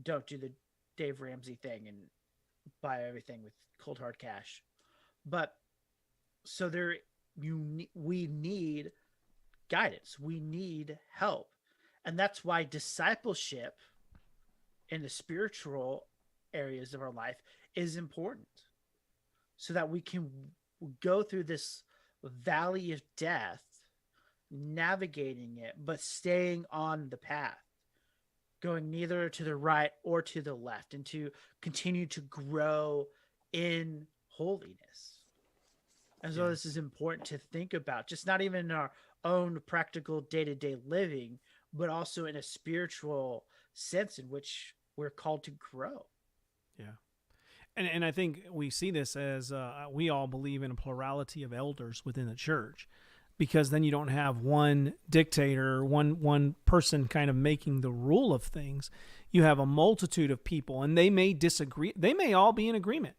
don't do the Dave Ramsey thing and buy everything with cold hard cash. But so we need guidance. We need help. And that's why discipleship in the spiritual areas of our life is important, so that we can go through this valley of death, navigating it, but staying on the path, going neither to the right or to the left, and to continue to grow in holiness. And so this is important to think about, just not even in our own practical day-to-day living, but also in a spiritual sense in which we're called to grow. Yeah. And I think we see this as we all believe in a plurality of elders within the church, because then you don't have one dictator, one person kind of making the rule of things. You have a multitude of people, and they may disagree. They may all be in agreement,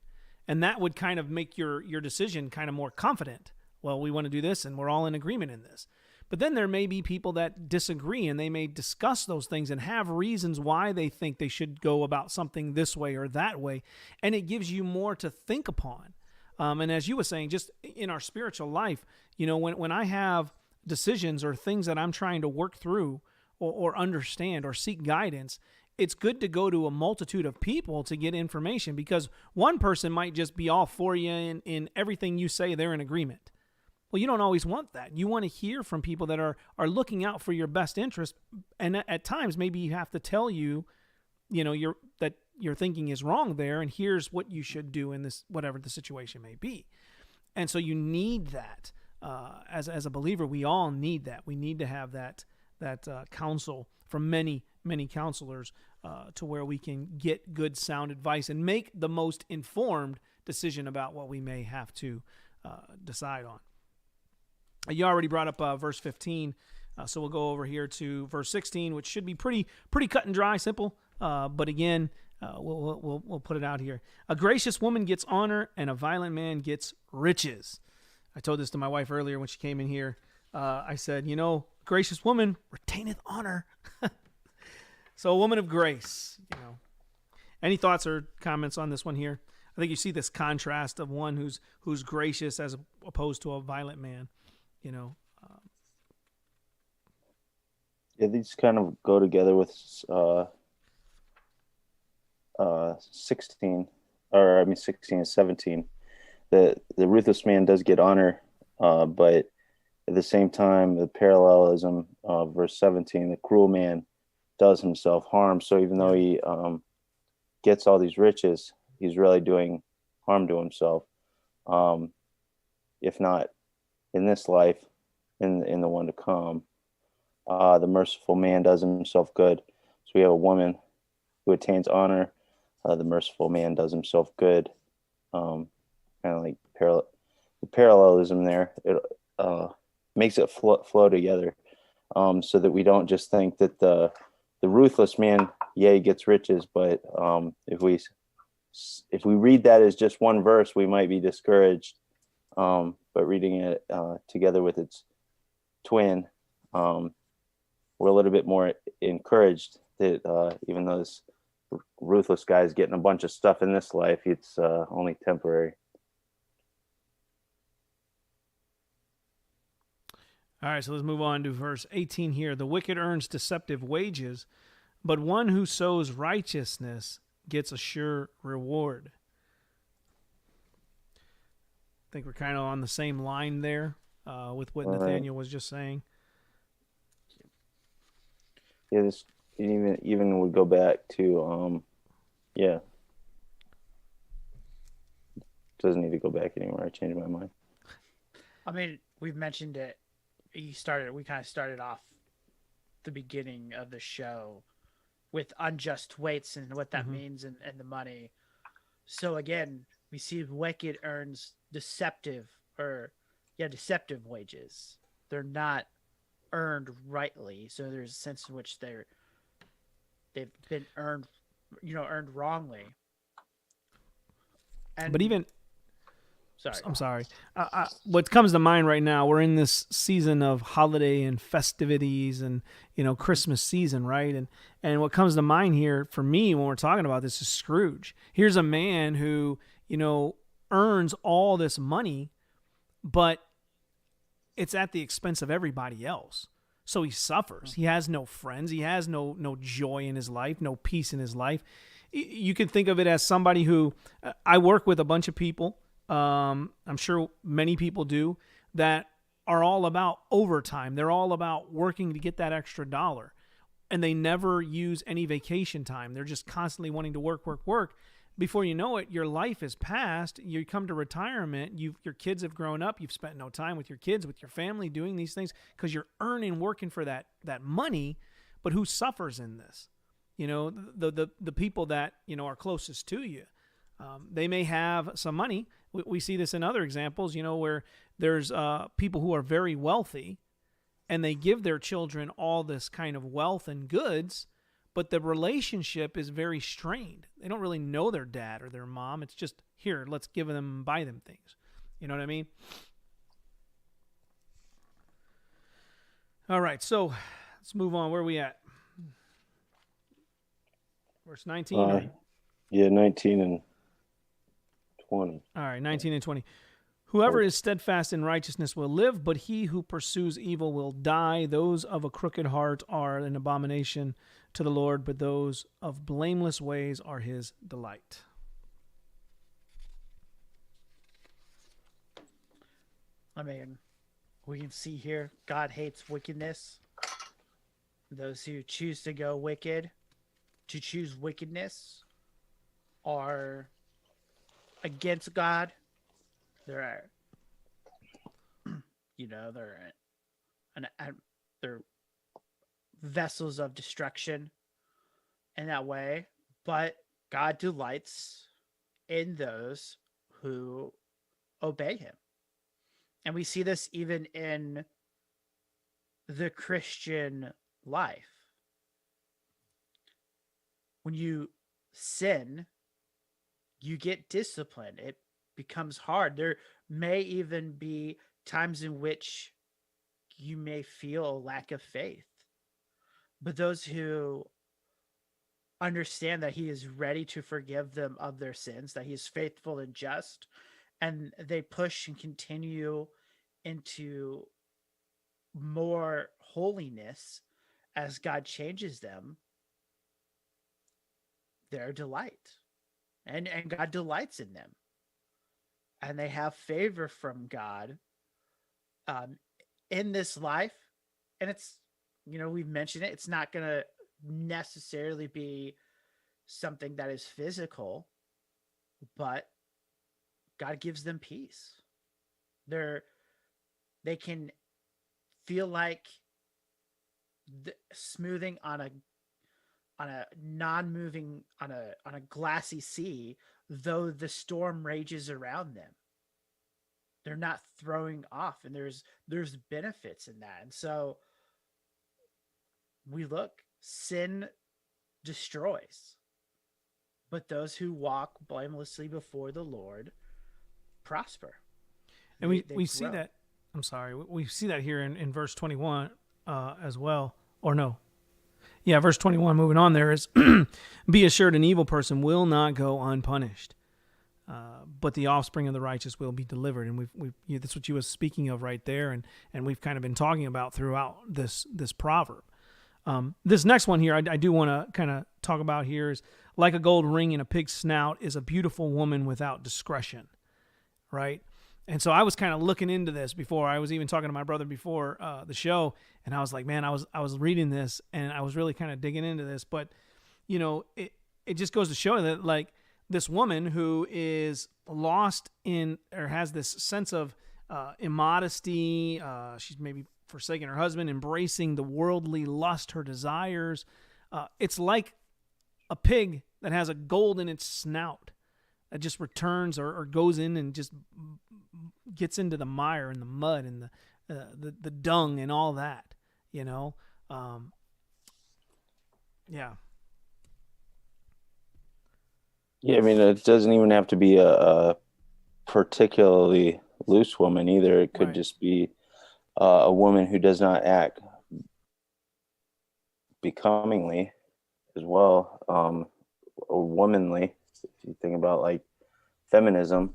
and that would kind of make your decision kind of more confident. Well, we want to do this, and we're all in agreement in this. But then there may be people that disagree, and they may discuss those things and have reasons why they think they should go about something this way or that way, and it gives you more to think upon. And as you were saying, just in our spiritual life, when I have decisions or things that I'm trying to work through or understand or seek guidance, it's good to go to a multitude of people to get information, because one person might just be all for you in everything you say, they're in agreement. Well, you don't always want that. You want to hear from people that are looking out for your best interest, and at times maybe you have to tell you, that your thinking is wrong there, and here's what you should do in this, whatever the situation may be. And so you need that. As a believer, we all need that. We need to have that counsel from many counselors to where we can get good, sound advice and make the most informed decision about what we may have to decide on. You already brought up verse 15, so we'll go over here to verse 16, which should be pretty cut and dry, simple. But again, we'll put it out here. A gracious woman gets honor, and a violent man gets riches. I told this to my wife earlier when she came in here. I said, gracious woman retaineth honor. So a woman of grace. Any thoughts or comments on this one here? I think you see this contrast of one who's gracious as opposed to a violent man. Yeah, these kind of go together with 16 and 17. The ruthless man does get honor, but at the same time, the parallelism of verse 17, the cruel man does himself harm. So even though he gets all these riches, he's really doing harm to himself. If not in this life, in the one to come. The merciful man does himself good. So we have a woman who attains honor. The merciful man does himself good. Kind of like the parallelism there. It makes it flow together, so that we don't just think that the ruthless man, gets riches, but if we read that as just one verse, we might be discouraged. But reading it together with its twin, we're a little bit more encouraged that even though this ruthless guy is getting a bunch of stuff in this life, it's only temporary. All right, so let's move on to verse 18 here. The wicked earns deceptive wages, but one who sows righteousness gets a sure reward. I think we're kind of on the same line there with what Nathaniel was just saying. Yeah, this even would go back to doesn't need to go back anymore. I changed my mind. I mean, we've mentioned it. We kind of started off the beginning of the show with unjust weights and what that means and the money. So again, we see wicked earns deceptive wages. They're not earned rightly. So there's a sense in which they've been earned wrongly. But even I'm sorry. What comes to mind right now, we're in this season of holiday and festivities and, Christmas season, right? And what comes to mind here for me when we're talking about this is Scrooge. Here's a man who, earns all this money, but it's at the expense of everybody else. So he suffers. He has no friends. He has no joy in his life, no peace in his life. You can think of it as somebody who I work with a bunch of people. I'm sure many people do, that are all about overtime. They're all about working to get that extra dollar, and they never use any vacation time. They're just constantly wanting to work. before you know it, your life is past. You come to retirement. Your kids have grown up. You've spent no time with your kids, with your family, doing these things because you're earning, working for that money. But who suffers in this? The people that are closest to you. They may have some money. We see this in other examples. Where there's people who are very wealthy, and they give their children all this kind of wealth and goods. But the relationship is very strained. They don't really know their dad or their mom. It's just, here, let's give them, buy them things. You know what I mean? All right, so let's move on. Where are we at? Verse 19? Yeah, 19 and 20. All right, 19 and 20. Whoever is steadfast in righteousness will live, but he who pursues evil will die. Those of a crooked heart are an abomination to the Lord, but those of blameless ways are his delight. I mean, we can see here, God hates wickedness. Those who choose to go wicked, to choose wickedness, are against God. They're vessels of destruction in that way. But God delights in those who obey him. And we see this even in the Christian life. When you sin, you get disciplined. It becomes hard. There may even be times in which you may feel a lack of faith. But those who understand that he is ready to forgive them of their sins, that he is faithful and just, and they push and continue into more holiness as God changes them, their delight. And God delights in them. And they have favor from God in this life. And it's, we've mentioned it. It's not going to necessarily be something that is physical, but God gives them peace. They can feel like the smoothing on a non-moving, on a glassy sea, though the storm rages around them. They're not throwing off, and there's benefits in that. And so we look, sin destroys, but those who walk blamelessly before the Lord prosper. And we see that, I'm sorry, we see that here in verse 21 as well, or no. Yeah, verse 21, moving on there is, be assured an evil person will not go unpunished, but the offspring of the righteous will be delivered. And that's what you were speaking of right there, and we've kind of been talking about throughout this proverb. This next one here, I do want to kind of talk about here is, like a gold ring in a pig's snout is a beautiful woman without discretion, right? And so I was kind of looking into this before. I was even talking to my brother before the show, and I was like, man, I was reading this, and I was really kind of digging into this. But, it just goes to show that, like, this woman who is lost in, or has this sense of immodesty, she's maybe forsaking her husband, embracing the worldly lust, her desires. It's like a pig that has a gold in its snout that just returns or goes in and just gets into the mire and the mud and the dung and all that, Yeah. Yeah, I mean, it doesn't even have to be a particularly loose woman either. It could just be a woman who does not act becomingly as well, or womanly. If you think about, like, feminism,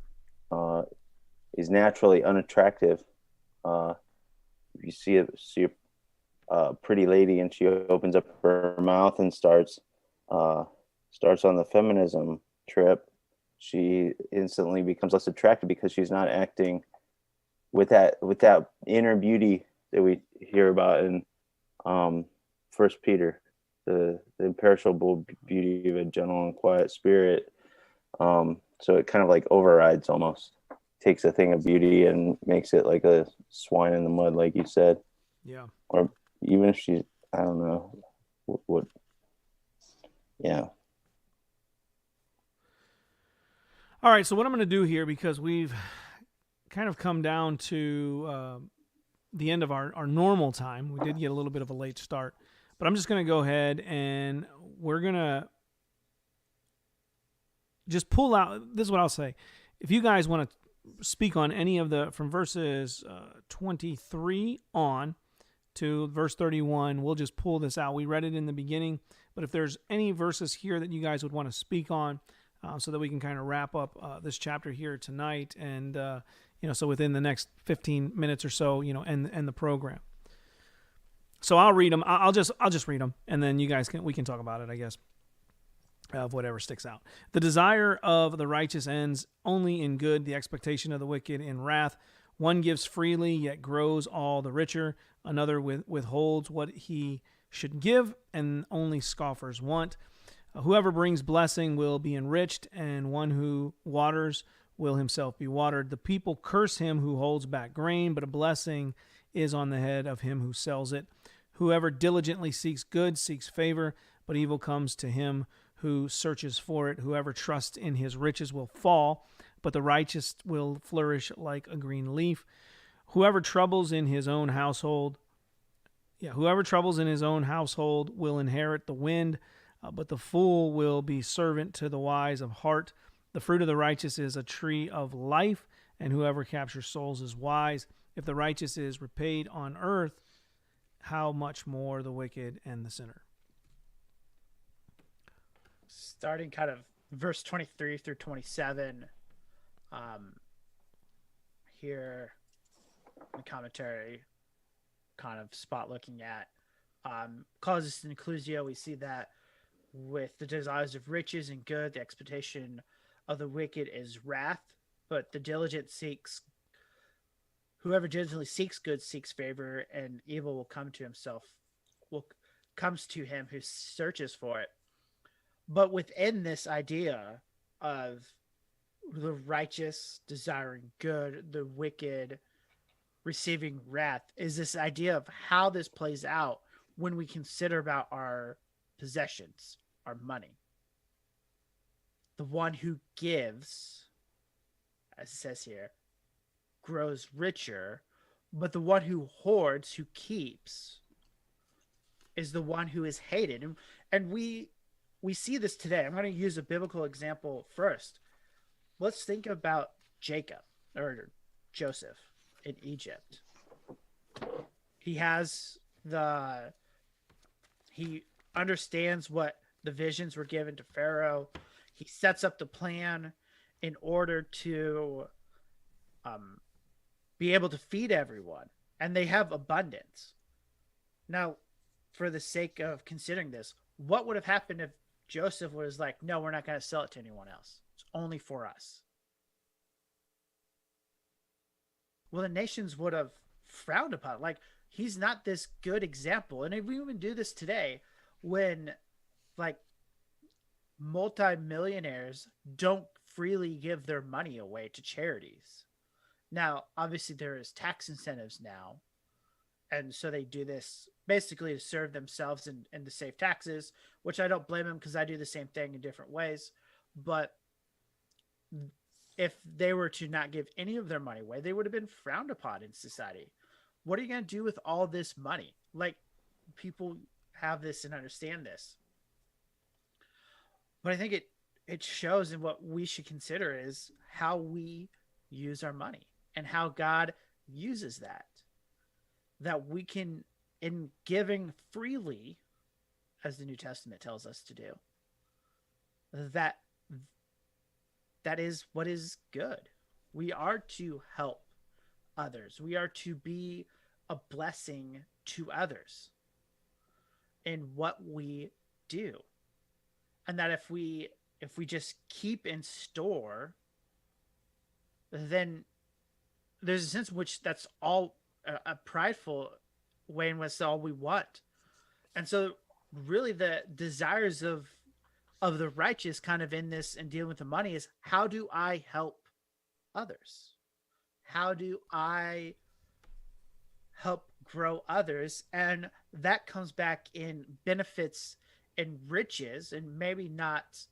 is naturally unattractive. If you see a pretty lady and she opens up her mouth and starts on the feminism trip, she instantly becomes less attractive because she's not acting with that inner beauty that we hear about in First Peter, the imperishable beauty of a gentle and quiet spirit. So it kind of like overrides almost, takes a thing of beauty and makes it like a swine in the mud, like you said. Yeah. Or even if she's, I don't know what yeah. All right. So what I'm going to do here, because we've kind of come down to the end of our normal time. We did get a little bit of a late start, but I'm just going to go ahead and we're going to just pull out. This is what I'll say. If you guys want to speak on any of from verses 23 on to verse 31, we'll just pull this out. We read it in the beginning, but if there's any verses here that you guys would want to speak on, so that we can kind of wrap up this chapter here tonight, and so within the next 15 minutes or so, end the program. So I'll read them. I'll just read them, and then you guys we can talk about it, I guess, of whatever sticks out. The desire of the righteous ends only in good, the expectation of the wicked in wrath. One gives freely, yet grows all the richer. Another withholds what he should give, and only scoffers want. Whoever brings blessing will be enriched, and one who waters will himself be watered. The people curse him who holds back grain, but a blessing is on the head of him who sells it. Whoever diligently seeks good seeks favor, but evil comes to him who searches for it. Whoever trusts in his riches will fall, but the righteous will flourish like a green leaf. Whoever troubles in his own household will inherit the wind, but the fool will be servant to the wise of heart. The fruit of the righteous is a tree of life, and whoever captures souls is wise. If the righteous is repaid on earth, how much more the wicked and the sinner? Starting kind of verse 23 through 27, here the commentary kind of spot looking at causes an inclusio. We see that with the desires of riches and good, the expectation of the wicked is wrath, but whoever diligently seeks good seeks favor, and evil will come to him who searches for it. But within this idea of the righteous desiring good, the wicked receiving wrath, is this idea of how this plays out when we consider about our possessions, our money. The one who gives, as it says here, grows richer, but the one who hoards, who keeps, is the one who is hated. And we see this today. I'm going to use a biblical example first. Let's think about Jacob, or Joseph, in Egypt. He understands what the visions were given to Pharaoh. He sets up the plan in order to be able to feed everyone, and they have abundance. Now, for the sake of considering this, what would have happened if Joseph was like, no, we're not going to sell it to anyone else. It's only for us. Well, the nations would have frowned upon it. Like, he's not this good example. And if we even do this today, when like multimillionaires don't freely give their money away to charities. Now, obviously there is tax incentives now. And so they do this basically to serve themselves and to save taxes, which I don't blame them, because I do the same thing in different ways. But if they were to not give any of their money away, they would have been frowned upon in society. What are you going to do with all this money? Like, people have this and understand this. But I think it shows in what we should consider is how we use our money and how God uses that we can, in giving freely, as the New Testament tells us to do, that is what is good. We are to help others. We are to be a blessing to others in what we do. And that if we just keep in store, then there's a sense in which that's all a prideful way in which all we want. And so really the desires of of the righteous kind of in this and dealing with the money is, how do I help others? How do I help grow others? And that comes back in benefits and riches, and maybe not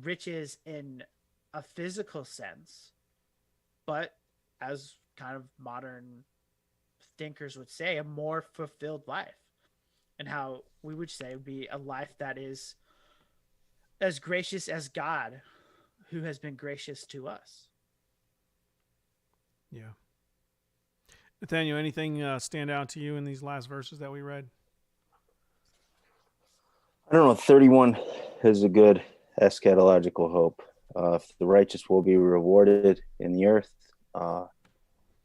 riches in a physical sense, but as kind of modern thinkers would say, a more fulfilled life. And how we would say would be a life that is as gracious as God, who has been gracious to us. Yeah. Nathaniel, anything stand out to you in these last verses that we read? I don't know. 31 is a good eschatological hope. The righteous will be rewarded in the earth. How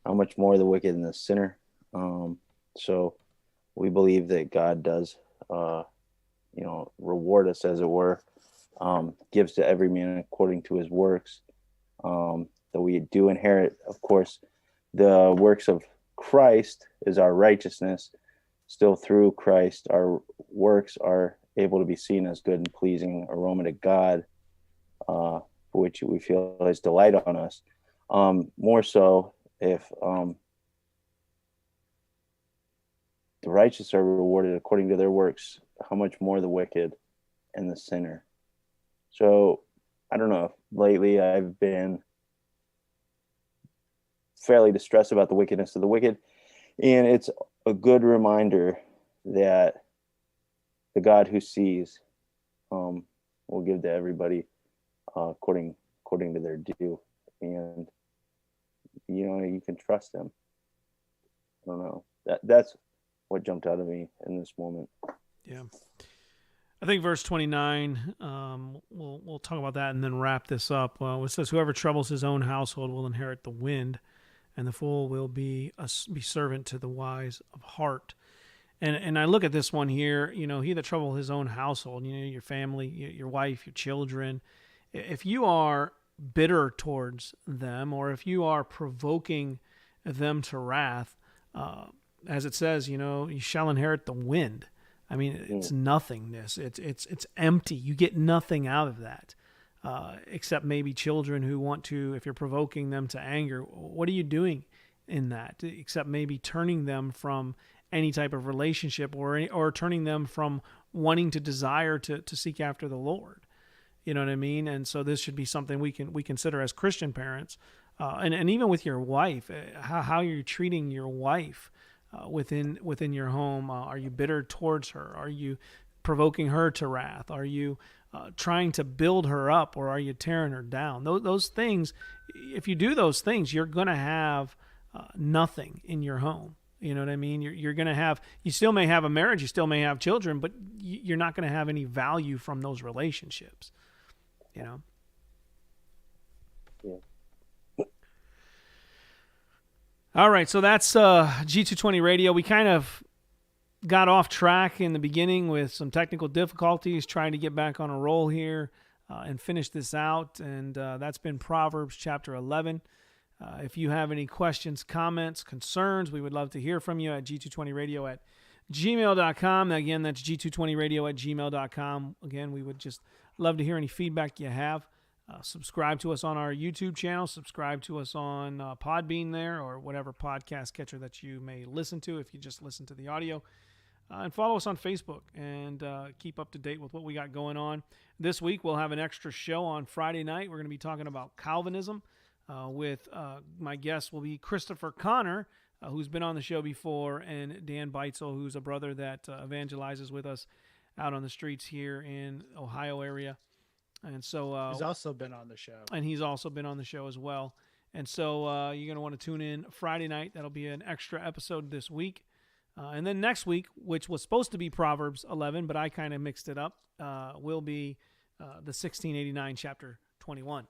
much more the wicked and the sinner? So we believe that God does, reward us, as it were, gives to every man according to his works. That we do inherit, of course, the works of Christ is our righteousness. Still, through Christ, our works are able to be seen as good and pleasing aroma to God, for which we feel his delight on us. More so, if the righteous are rewarded according to their works, how much more the wicked and the sinner. So, I don't know. Lately, I've been fairly distressed about the wickedness of the wicked, and it's a good reminder that the God who sees will give to everybody according to their due, and you can trust him. I don't know. That's what jumped out at me in this moment. Yeah. I think verse 29, we'll talk about that and then wrap this up. It says, whoever troubles his own household will inherit the wind, and the fool will be servant to the wise of heart. And I look at this one here, he that troubles his own household, your family, your wife, your children. If you are bitter towards them, or if you are provoking them to wrath, as it says, you shall inherit the wind. I mean, it's nothingness. It's empty. You get nothing out of that, except maybe children who want to, if you're provoking them to anger, what are you doing in that? Except maybe turning them from any type of relationship, or turning them from wanting to desire to seek after the Lord. You know what I mean? And so this should be something we consider as Christian parents, and even with your wife, how you're treating your wife. Within your home, are you bitter towards her? Are you provoking her to wrath? Are you trying to build her up, or are you tearing her down? Those things, if you do those things, you're going to have nothing in your home. You know what I mean? You're going to have, you still may have a marriage, you still may have children, but you're not going to have any value from those relationships. Yeah. All right, so that's G220 Radio. We kind of got off track in the beginning with some technical difficulties, trying to get back on a roll here and finish this out. And that's been Proverbs chapter 11. If you have any questions, comments, concerns, we would love to hear from you at G220Radio at gmail.com. Again, that's G220Radio at gmail.com. Again, we would just love to hear any feedback you have. Subscribe to us on our YouTube channel. Subscribe to us on Podbean there, or whatever podcast catcher that you may listen to if you just listen to the audio. And follow us on Facebook and keep up to date with what we got going on. This week we'll have an extra show on Friday night. We're going to be talking about Calvinism with my guest will be Christopher Connor, who's been on the show before, and Dan Beitzel, who's a brother that evangelizes with us out on the streets here in Ohio area. And so he's also been on the show. And he's also been on the show as well. And so you're going to want to tune in Friday night. That'll be an extra episode this week. And then next week, which was supposed to be Proverbs 11, but I kind of mixed it up, will be the 1689 chapter 21.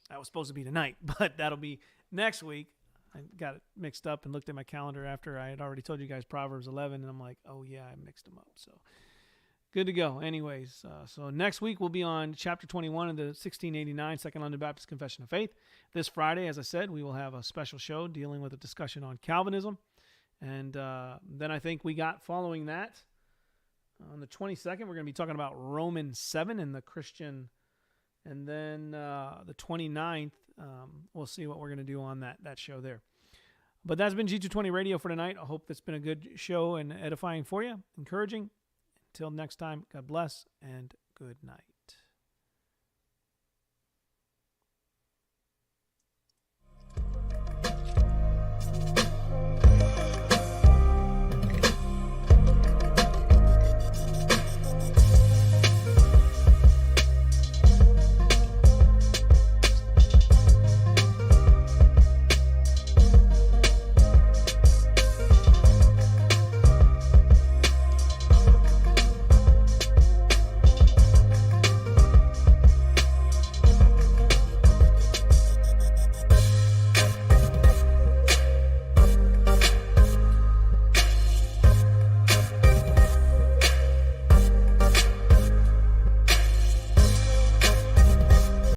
That was supposed to be tonight, but that'll be next week. I got it mixed up and looked at my calendar after I had already told you guys Proverbs 11, and I'm like, oh yeah, I mixed them up. So good to go. Anyways, so next week we'll be on chapter 21 of the 1689 Second London Baptist Confession of Faith. This Friday, as I said, we will have a special show dealing with a discussion on Calvinism. And then I think we got, following that, On the 22nd, we're going to be talking about Romans 7 and the Christian. And then the 29th, we'll see what we're going to do on that show there. But that's been G220 Radio for tonight. I hope that's been a good show and edifying for you, encouraging. Until next time, God bless and good night.